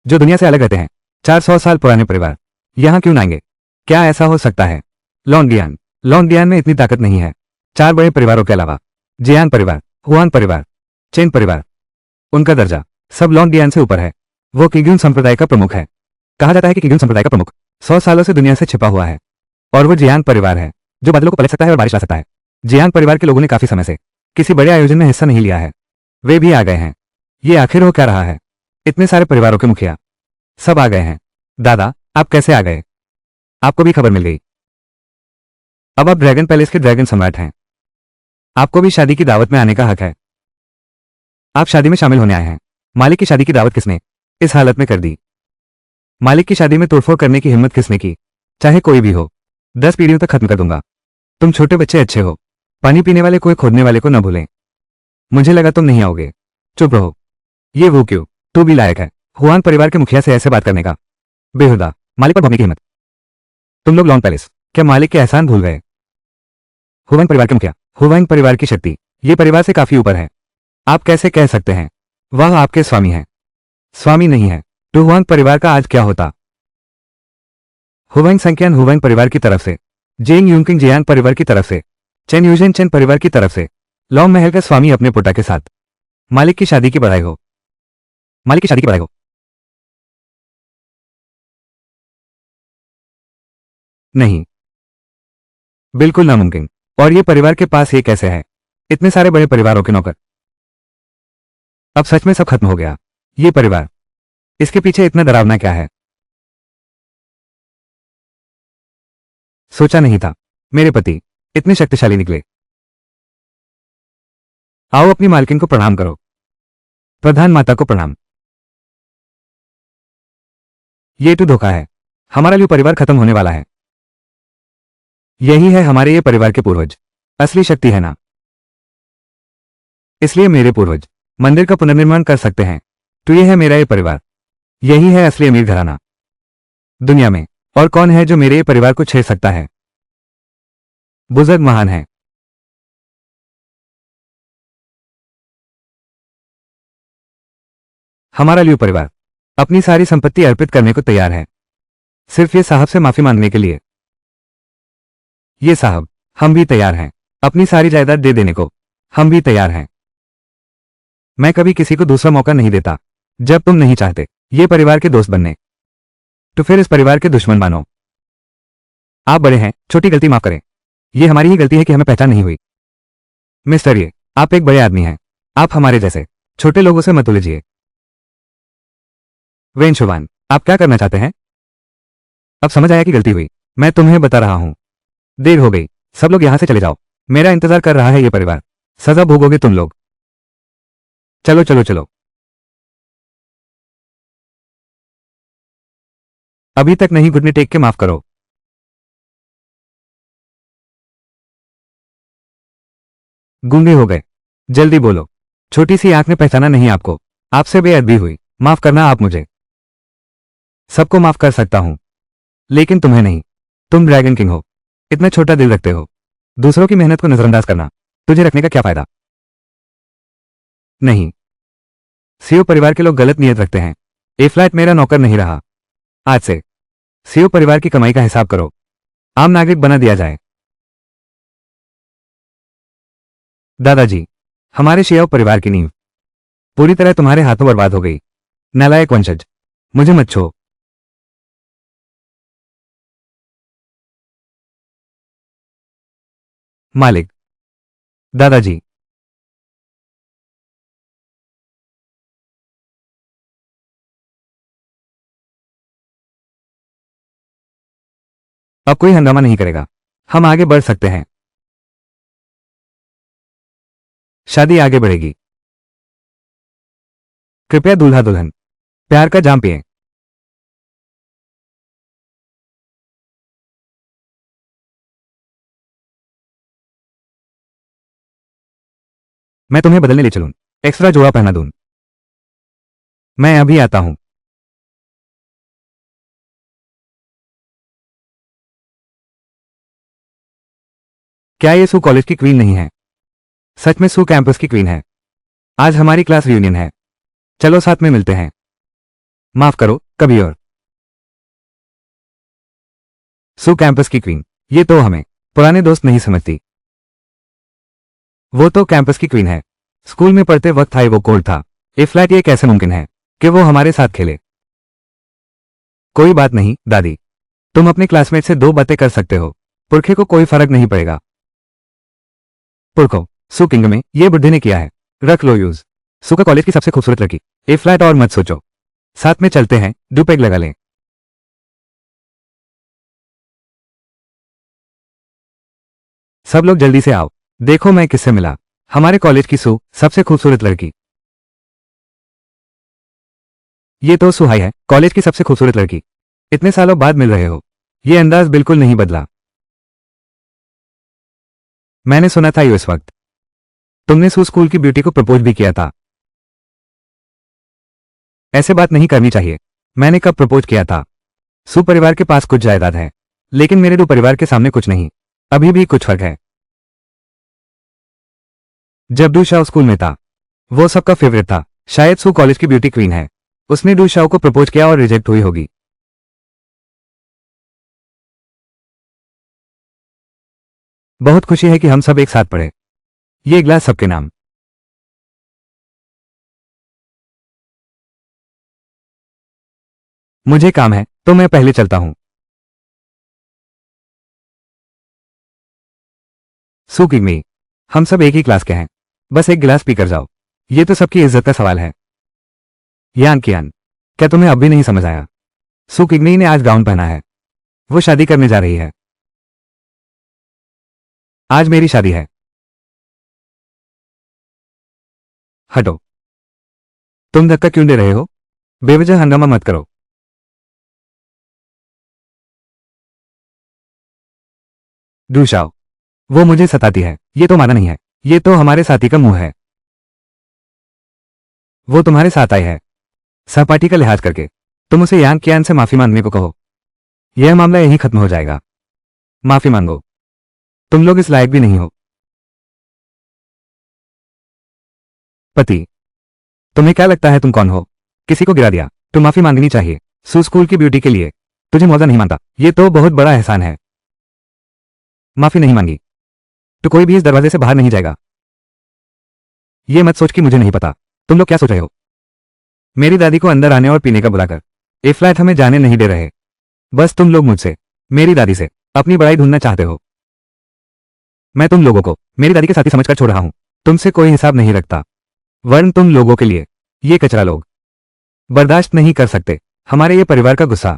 जो दुनिया से अलग रहते हैं, 400 साल पुराने परिवार यहां क्यों ना आएंगे? क्या ऐसा हो सकता है? लॉन्गडियान में इतनी ताकत नहीं है। 4 बड़े परिवारों के अलावा जियांग परिवार, हुआन परिवार, चेन परिवार, उनका दर्जा सब लॉन्गडियान से ऊपर है। वो किग्यून संप्रदाय का प्रमुख है। कहा जाता है कि किग्यून संप्रदाय का प्रमुख 100 सालों से दुनिया से छिपा हुआ है और वो जियांग परिवार है जो बादलों को पलट सकता है और बारिश ला सकता है। जियांग परिवार के लोगों ने काफी समय से किसी बड़े आयोजन में हिस्सा नहीं लिया है, वे भी आ गए हैं। ये आखिर हो क्या रहा है? इतने सारे परिवारों के मुखिया सब आ गए हैं। दादा, आप कैसे आ गए? आपको भी खबर मिल गई। अब आप ड्रैगन पैलेस के ड्रैगन सम्राट हैं, आपको भी शादी की दावत में आने का हक है। आप शादी में शामिल होने आए हैं। मालिक की शादी की दावत किसने इस हालत में कर दी? मालिक की शादी में तोड़फोड़ करने की हिम्मत किसने की? चाहे कोई भी हो, 10 पीढ़ियों तक खत्म कर दूंगा। तुम छोटे बच्चे अच्छे हो, पानी पीने वाले कुएं खोदने वाले को न भूलें। मुझे लगा तुम नहीं आओगे। चुप रहो। ये वो क्यों? तू भी लायक है हुआन परिवार के मुखिया से ऐसे बात करने का? बेहुदा मालिक पर भौंकने की हिम्मत। तुम लोग लॉन्ग पैलेस क्या मालिक के एहसान भूल गए? हुआन परिवार के मुखिया, हुआन परिवार की शक्ति ये परिवार से काफी ऊपर है। आप कैसे कह सकते हैं? वह आपके स्वामी हैं। स्वामी नहीं है तो हुआन परिवार का आज क्या होता? हुआन संक्यान हुआन परिवार की तरफ से, जेंग यूंकिंग जियांग परिवार की तरफ से, चेन यूजेन चेन परिवार की तरफ से लॉन्ग महल का स्वामी अपने पोटा के साथ मालिक की शादी की बधाई हो। मालिक की शादी की बधाई हो। नहीं, बिल्कुल नामुमकिन। और ये परिवार के पास ये कैसे है? इतने सारे बड़े परिवारों के नौकर। अब सच में सब खत्म हो गया। ये परिवार, इसके पीछे इतना डरावना क्या है? सोचा नहीं था मेरे पति इतने शक्तिशाली निकले। आओ अपनी मालकिन को प्रणाम करो। प्रधान माता को प्रणाम। ये तो धोखा है। हमारा लियो परिवार खत्म होने वाला है। यही है हमारे ये परिवार के पूर्वज। असली शक्ति है ना। इसलिए मेरे पूर्वज मंदिर का पुनर्निर्माण कर सकते हैं। तो ये है मेरा ये परिवार। यही है असली अमीर घराना दुनिया में। और कौन है जो मेरे ये परिवार को छेड़ सकता है? बुजुर्ग महान है। हमारा लियो परिवार अपनी सारी संपत्ति अर्पित करने को तैयार है, सिर्फ ये साहब से माफी मांगने के लिए। ये साहब, हम भी तैयार हैं अपनी सारी जायदाद दे देने को। हम भी तैयार हैं। मैं कभी किसी को दूसरा मौका नहीं देता। जब तुम नहीं चाहते ये परिवार के दोस्त बनने, तो फिर इस परिवार के दुश्मन मानो। आप बड़े हैं, छोटी गलती माफ करें। ये हमारी ही गलती है कि हमें पहचान नहीं हुई। मिस्टर ये, आप एक बड़े आदमी हैं। आप हमारे जैसे छोटे लोगों से मत उलझिए। वेंशुवान, आप क्या करना चाहते हैं? अब समझ आया कि गलती हुई। मैं तुम्हें बता रहा हूं। देर हो गई। सब लोग यहां से चले जाओ। मेरा इंतजार कर रहा है ये परिवार। सजा भोगोगे तुम लोग। चलो चलो चलो। अभी तक नहीं, घुटने टेक के माफ करो। गूंगे हो गए। जल्दी बोलो। छोटी सी आंख ने पहचाना नहीं आपको। आपसे बेअदबी हुई। माफ करना आप मुझे। सबको माफ कर सकता हूं, लेकिन तुम्हें नहीं। तुम ड्रैगन किंग हो, इतना छोटा दिल रखते हो। दूसरों की मेहनत को नजरअंदाज करना, तुझे रखने का क्या फायदा? नहीं, सीओ परिवार के लोग गलत नियत रखते हैं। ए फ्लैट मेरा नौकर नहीं रहा। आज से सीओ परिवार की कमाई का हिसाब करो। आम नागरिक बना दिया जाए। दादाजी, हमारे शियाओ परिवार की नींव पूरी तरह तुम्हारे हाथों बर्बाद हो गई। नालायक वंशज, मुझे मत छो। मालिक। दादाजी, अब कोई हंगामा नहीं करेगा। हम आगे बढ़ सकते हैं। शादी आगे बढ़ेगी। कृपया दूल्हा दुल्हन प्यार का जाम पिए। मैं तुम्हें बदलने ले चलूं, एक्स्ट्रा जोड़ा पहना दूं। मैं अभी आता हूं। क्या ये सू कॉलेज की क्वीन नहीं है? सच में सू कैंपस की क्वीन है। आज हमारी क्लास रियूनियन है। चलो साथ में मिलते हैं। माफ करो, कभी और। सू कैंपस की क्वीन, ये तो हमें पुराने दोस्त नहीं समझती। वो तो कैंपस की क्वीन है। स्कूल में पढ़ते वक्त हाई वो कोल्ड था। ए फ्लैट, ये कैसे मुमकिन है कि वो हमारे साथ खेले? कोई बात नहीं दादी, तुम अपने क्लासमेट से दो बातें कर सकते हो। पुरखे को कोई फर्क नहीं पड़ेगा। पुरखो, सू किंग में ये बुढ़े ने किया है। रख लो यूज। सू का कॉलेज की सबसे खूबसूरत लड़की। ए फ्लैट, और मत सोचो। साथ में चलते हैं, दो पेग लगा लें। सब लोग जल्दी से आओ। देखो मैं किससे मिला। हमारे कॉलेज की सू, सबसे खूबसूरत लड़की। ये तो सुहाई है, कॉलेज की सबसे खूबसूरत लड़की। इतने सालों बाद मिल रहे हो। ये अंदाज बिल्कुल नहीं बदला। मैंने सुना था इस वक्त तुमने सू स्कूल की ब्यूटी को प्रपोज भी किया था। ऐसे बात नहीं करनी चाहिए। मैंने कब प्रपोज किया था? सू परिवार के पास कुछ जायदाद है, लेकिन मेरे दो परिवार के सामने कुछ नहीं। अभी भी कुछ फर्क है। जब डू शाओ स्कूल में था, वो सबका फेवरेट था। शायद सू कॉलेज की ब्यूटी क्वीन है। उसने डू शाओ को प्रपोज किया और रिजेक्ट हुई होगी। बहुत खुशी है कि हम सब एक साथ पढ़े। ये ग्लास सबके नाम। मुझे काम है, तो मैं पहले चलता हूं। सू किंग, हम सब एक ही क्लास के हैं। बस एक गिलास पीकर जाओ। ये तो सबकी इज्जत का सवाल है। यान कियान, क्या तुम्हें अब भी नहीं समझ आया? सू किग्मी ने आज गाउन पहना है। वो शादी करने जा रही है। आज मेरी शादी है। हटो। तुम धक्का क्यों दे रहे हो? बेवजह हंगामा मत करो। दूशाओ, वो मुझे सताती है। ये तो माना नहीं है। ये तो हमारे साथी का मुंह है। वो तुम्हारे साथ आई है सहपाठी का लिहाज करके। तुम उसे यांग कियान से माफी मांगने को कहो। यह मामला यहीं खत्म हो जाएगा। माफी मांगो। तुम लोग इस लायक भी नहीं हो। पति, तुम्हें क्या लगता है तुम कौन हो? किसी को गिरा दिया तो माफी मांगनी चाहिए। सू स्कूल की ब्यूटी के लिए तुझे मौजा नहीं मानता। ये तो बहुत बड़ा एहसान है। माफी नहीं मांगी तो कोई भी इस दरवाजे से बाहर नहीं जाएगा। ये मत सोच कि मुझे नहीं पता तुम लोग क्या सोच रहे हो। मेरी दादी को अंदर आने और पीने का बुलाकर ए फ्लैट हमें जाने नहीं दे रहे। बस तुम लोग मुझसे, मेरी दादी से अपनी बड़ाई ढूंढना चाहते हो। मैं तुम लोगों को मेरी दादी के साथी समझकर छोड़ रहा हूं। तुमसे कोई हिसाब नहीं रखता। वर्ण तुम लोगों के लिए ये कचरा लोग बर्दाश्त नहीं कर सकते। हमारे ये परिवार का गुस्सा।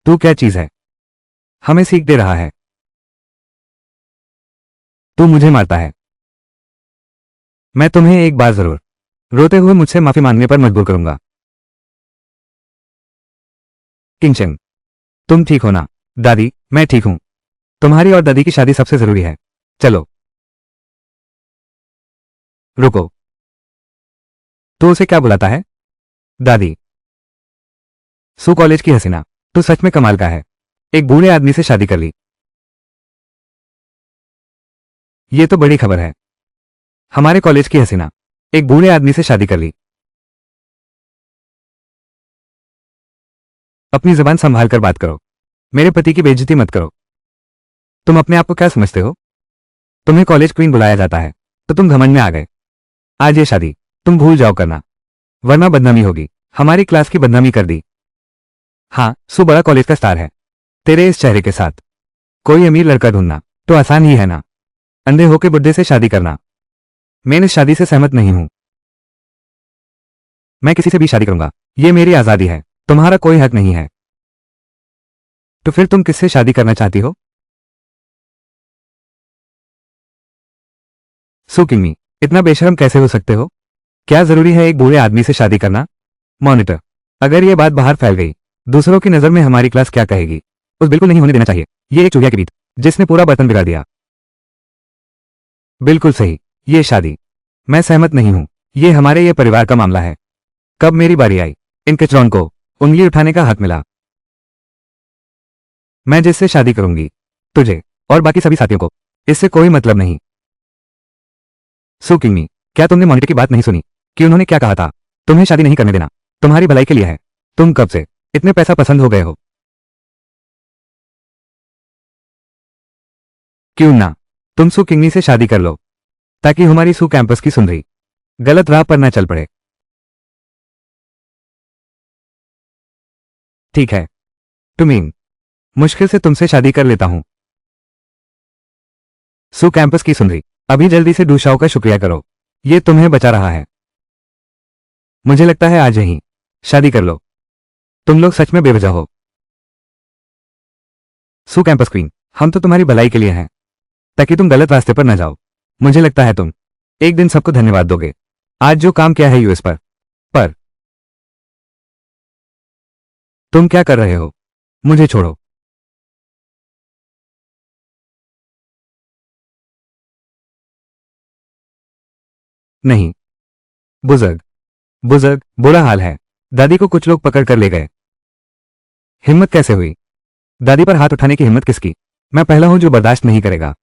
तू क्या चीज है? हमें सीख दे रहा है। तू मुझे मारता है। मैं तुम्हें एक बार जरूर रोते हुए मुझसे माफी मांगने पर मजबूर करूंगा। किंगचन, तुम ठीक हो ना? दादी, मैं ठीक हूं। तुम्हारी और दादी की शादी सबसे जरूरी है। चलो। रुको। तू उसे क्या बुलाता है? दादी। सू कॉलेज की हसीना, तू सच में कमाल का है। एक बूढ़े आदमी से शादी कर ली। ये तो बड़ी खबर है। हमारे कॉलेज की हसीना एक बूढ़े आदमी से शादी कर ली। अपनी जबान संभाल कर बात करो। मेरे पति की बेइज्जती मत करो। तुम अपने आप को क्या समझते हो? तुम्हें कॉलेज क्वीन बुलाया जाता है तो तुम घमंड में आ गए। आज ये शादी तुम भूल जाओ करना, वरना बदनामी होगी। हमारी क्लास की बदनामी कर दी। हाँ, सू बड़ा कॉलेज का स्टार है। तेरे इस चेहरे के साथ कोई अमीर लड़का ढूंढना तो आसान ही है ना। अंधे होके बुड्ढे से शादी करना। मैं इस शादी से सहमत नहीं हूं। मैं किसी से भी शादी करूंगा। ये मेरी आजादी है। तुम्हारा कोई हक नहीं है। तो फिर तुम किससे शादी करना चाहती हो? सू किंगमी, इतना बेशर्म कैसे हो सकते हो? क्या जरूरी है एक बूढ़े आदमी से शादी करना? मॉनिटर, अगर ये बात बाहर फैल गई, दूसरों की नजर में हमारी क्लास क्या कहेगी? उस बिल्कुल नहीं होने देना चाहिए। ये एक चूहिया के बीच जिसने पूरा बर्तन बिगाड़ दिया। बिल्कुल सही। ये शादी मैं सहमत नहीं हूं। ये हमारे ये परिवार का मामला है। कब मेरी बारी आई, इन कचरौन को उंगली उठाने का हक मिला। मैं जिससे शादी करूंगी, तुझे और बाकी सभी साथियों को इससे कोई मतलब नहीं। सू किंगमी, क्या तुमने मॉनिटर की बात नहीं सुनी कि उन्होंने क्या कहा था? तुम्हें शादी नहीं करने देना तुम्हारी भलाई के लिए है। तुम कब से इतने पैसा पसंद हो गए हो? क्यों ना तुम सू किंगमी से शादी कर लो, ताकि हमारी सू कैंपस की सुंदरी गलत राह पर न चल पड़े। ठीक है, तुमीन, मुश्किल से तुमसे शादी कर लेता हूं। सू कैंपस की सुंदरी, अभी जल्दी से डूशाओ का शुक्रिया करो। ये तुम्हें बचा रहा है। मुझे लगता है आज ही शादी कर लो। तुम लोग सच में बेवजह हो। सू कैंपस क्वीन, हम तो तुम्हारी भलाई के लिए हैं, ताकि तुम गलत रास्ते पर न जाओ। मुझे लगता है तुम एक दिन सबको धन्यवाद दोगे। आज जो काम किया है यूएस पर तुम क्या कर रहे हो? मुझे छोड़ो। नहीं। बुजुर्ग, बुजुर्ग, बुरा हाल है। दादी को कुछ लोग पकड़ कर ले गए। हिम्मत कैसे हुई दादी पर हाथ उठाने की? हिम्मत किसकी? मैं पहला हूं जो बर्दाश्त नहीं करेगा।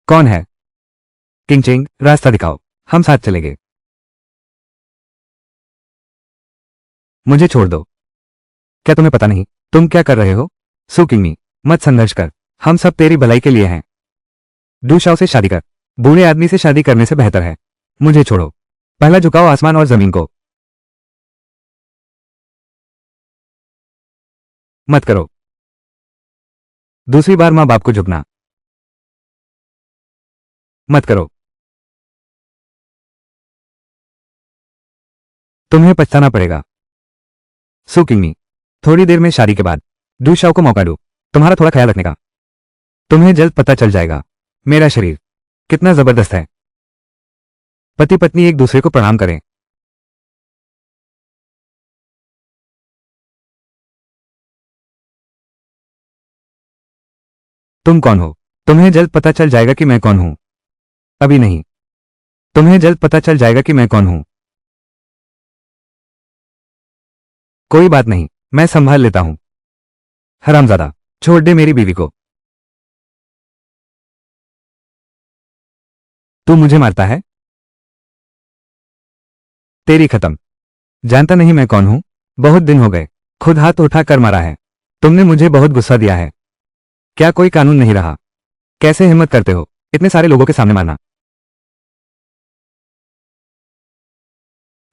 कौन है? किंगचिंग, रास्ता दिखाओ, हम साथ चलेंगे। मुझे छोड़ दो। क्या तुम्हें पता नहीं तुम क्या कर रहे हो? सू किंगमी, मत संघर्ष कर। हम सब तेरी भलाई के लिए हैं। डू शाओ से शादी कर। बूढ़े आदमी से शादी करने से बेहतर है। मुझे छोड़ो। पहला झुकाओ आसमान और जमीन को। मत करो। दूसरी बार मां बाप को झुकना मत करो। तुम्हें पछताना पड़ेगा। सू किंगमी, थोड़ी देर में शादी के बाद डू शाओ को मौका दो तुम्हारा थोड़ा ख्याल रखने का। तुम्हें जल्द पता चल जाएगा मेरा शरीर कितना जबरदस्त है। पति पत्नी एक दूसरे को प्रणाम करें। तुम कौन हो? तुम्हें जल्द पता चल जाएगा कि मैं कौन हूं। अभी नहीं, तुम्हें जल्द पता चल जाएगा कि मैं कौन हूं। कोई बात नहीं, मैं संभाल लेता हूं। हरामजादा, छोड़ दे मेरी बीवी को। तू मुझे मारता है? तेरी खत्म। जानता नहीं मैं कौन हूं? बहुत दिन हो गए, खुद हाथ उठा कर मारा है। तुमने मुझे बहुत गुस्सा दिया है। क्या कोई कानून नहीं रहा? कैसे हिम्मत करते हो इतने सारे लोगों के सामने मारना?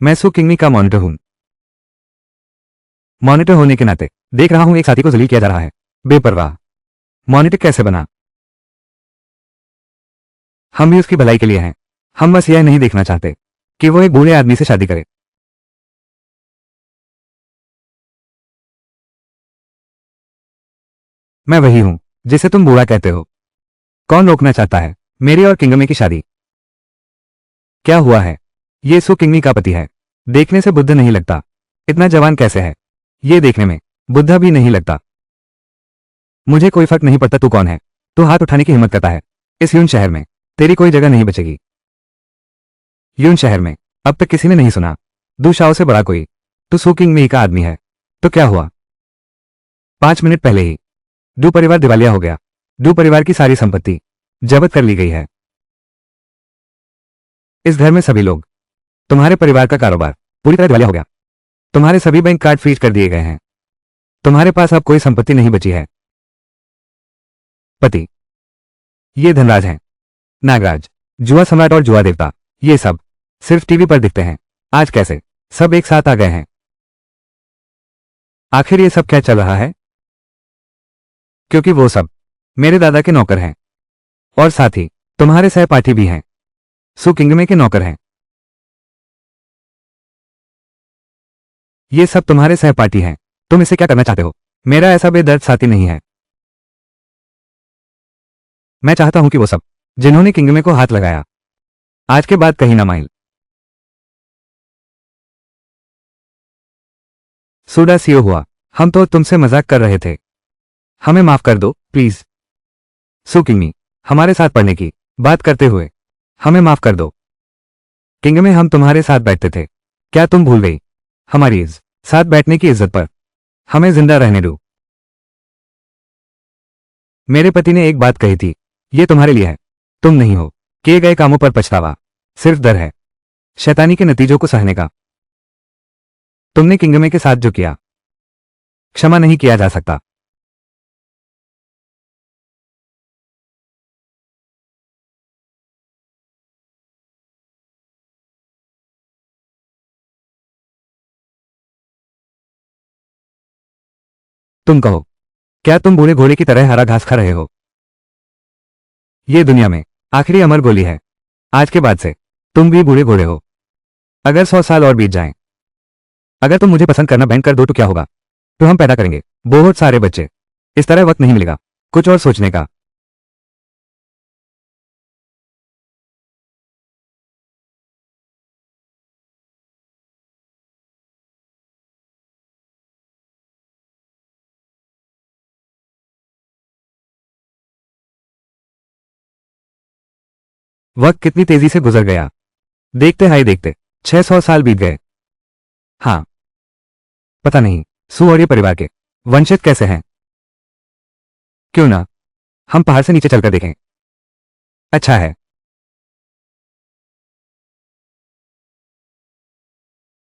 मैं सू किंगमी का मॉनिटर हूं। मॉनिटर होने के नाते देख रहा हूं एक साथी को जलील किया जा रहा है। बेपरवाह। मॉनिटर कैसे बना? हम भी उसकी भलाई के लिए हैं। हम बस यह नहीं देखना चाहते कि वो एक बूढ़े आदमी से शादी करे। मैं वही हूं जिसे तुम बूढ़ा कहते हो। कौन रोकना चाहता है मेरी और किंगमे की शादी? क्या हुआ है? ये सू किंगमी का पति है। देखने से बुद्ध नहीं लगता। इतना जवान कैसे है? ये देखने में बुद्धा भी नहीं लगता। मुझे कोई फर्क नहीं पड़ता तू कौन है। तू हाथ उठाने की हिम्मत करता है। इस यून शहर में तेरी कोई जगह नहीं बचेगी। यून शहर में अब तक किसी ने नहीं सुना दुशाओ से बड़ा कोई। तू सू किंगमी का आदमी है। तो क्या हुआ? 5 मिनट पहले ही डू परिवार दिवालिया हो गया। डू परिवार की सारी संपत्ति जब्त कर ली गई है। इस घर में सभी लोग, तुम्हारे परिवार का कारोबार पूरी तरह दिवालिया हो गया। तुम्हारे सभी बैंक कार्ड फ्रीज कर दिए गए हैं। तुम्हारे पास अब कोई संपत्ति नहीं बची है। पति, ये धनराज हैं। नागराज, जुआ सम्राट और जुआ देवता, ये सब सिर्फ टीवी पर दिखते हैं। आज कैसे सब एक साथ आ गए हैं? आखिर ये सब क्या चल रहा है? क्योंकि वो सब मेरे दादा के नौकर हैं और साथ ही तुम्हारे सहपाठी भी हैं। सू किंगमे के नौकर हैं। ये सब तुम्हारे सहपाठी हैं। तुम इसे क्या करना चाहते हो? मेरा ऐसा बेदर्द साथी नहीं है। मैं चाहता हूं कि वो सब जिन्होंने किंगमे को हाथ लगाया आज के बाद कहीं ना माइल। सूडा सीओ हुआ, हम तो तुमसे मजाक कर रहे थे। हमें माफ कर दो प्लीज। सू किंगमी, हमारे साथ पढ़ने की बात करते हुए हमें माफ कर दो। किंगमे, हम तुम्हारे साथ बैठते थे। क्या तुम भूल गई हमारी इस साथ बैठने की इज्जत पर? हमें जिंदा रहने दो। मेरे पति ने एक बात कही थी, ये तुम्हारे लिए है। तुम नहीं हो किए गए कामों पर पछतावा, सिर्फ डर है शैतानी के नतीजों को सहने का। तुमने किंगमे के साथ जो किया क्षमा नहीं किया जा सकता। तुम कहो, क्या तुम बूढ़े घोड़े की तरह हरा घास खा रहे हो? ये दुनिया में आखिरी अमर गोली है। आज के बाद से तुम भी बूढ़े घोड़े हो। अगर 100 साल और बीत जाएं, अगर तुम मुझे पसंद करना बैंड कर दो तो क्या होगा? तो हम पैदा करेंगे बहुत सारे बच्चे। इस तरह वक्त नहीं मिलेगा कुछ और सोचने का। वक्त कितनी तेजी से गुजर गया। देखते हाय देखते 600 साल बीत गए। हाँ, पता नहीं सू और ये परिवार के वंशज कैसे हैं। क्यों ना हम पहाड़ से नीचे चलकर देखें। अच्छा है।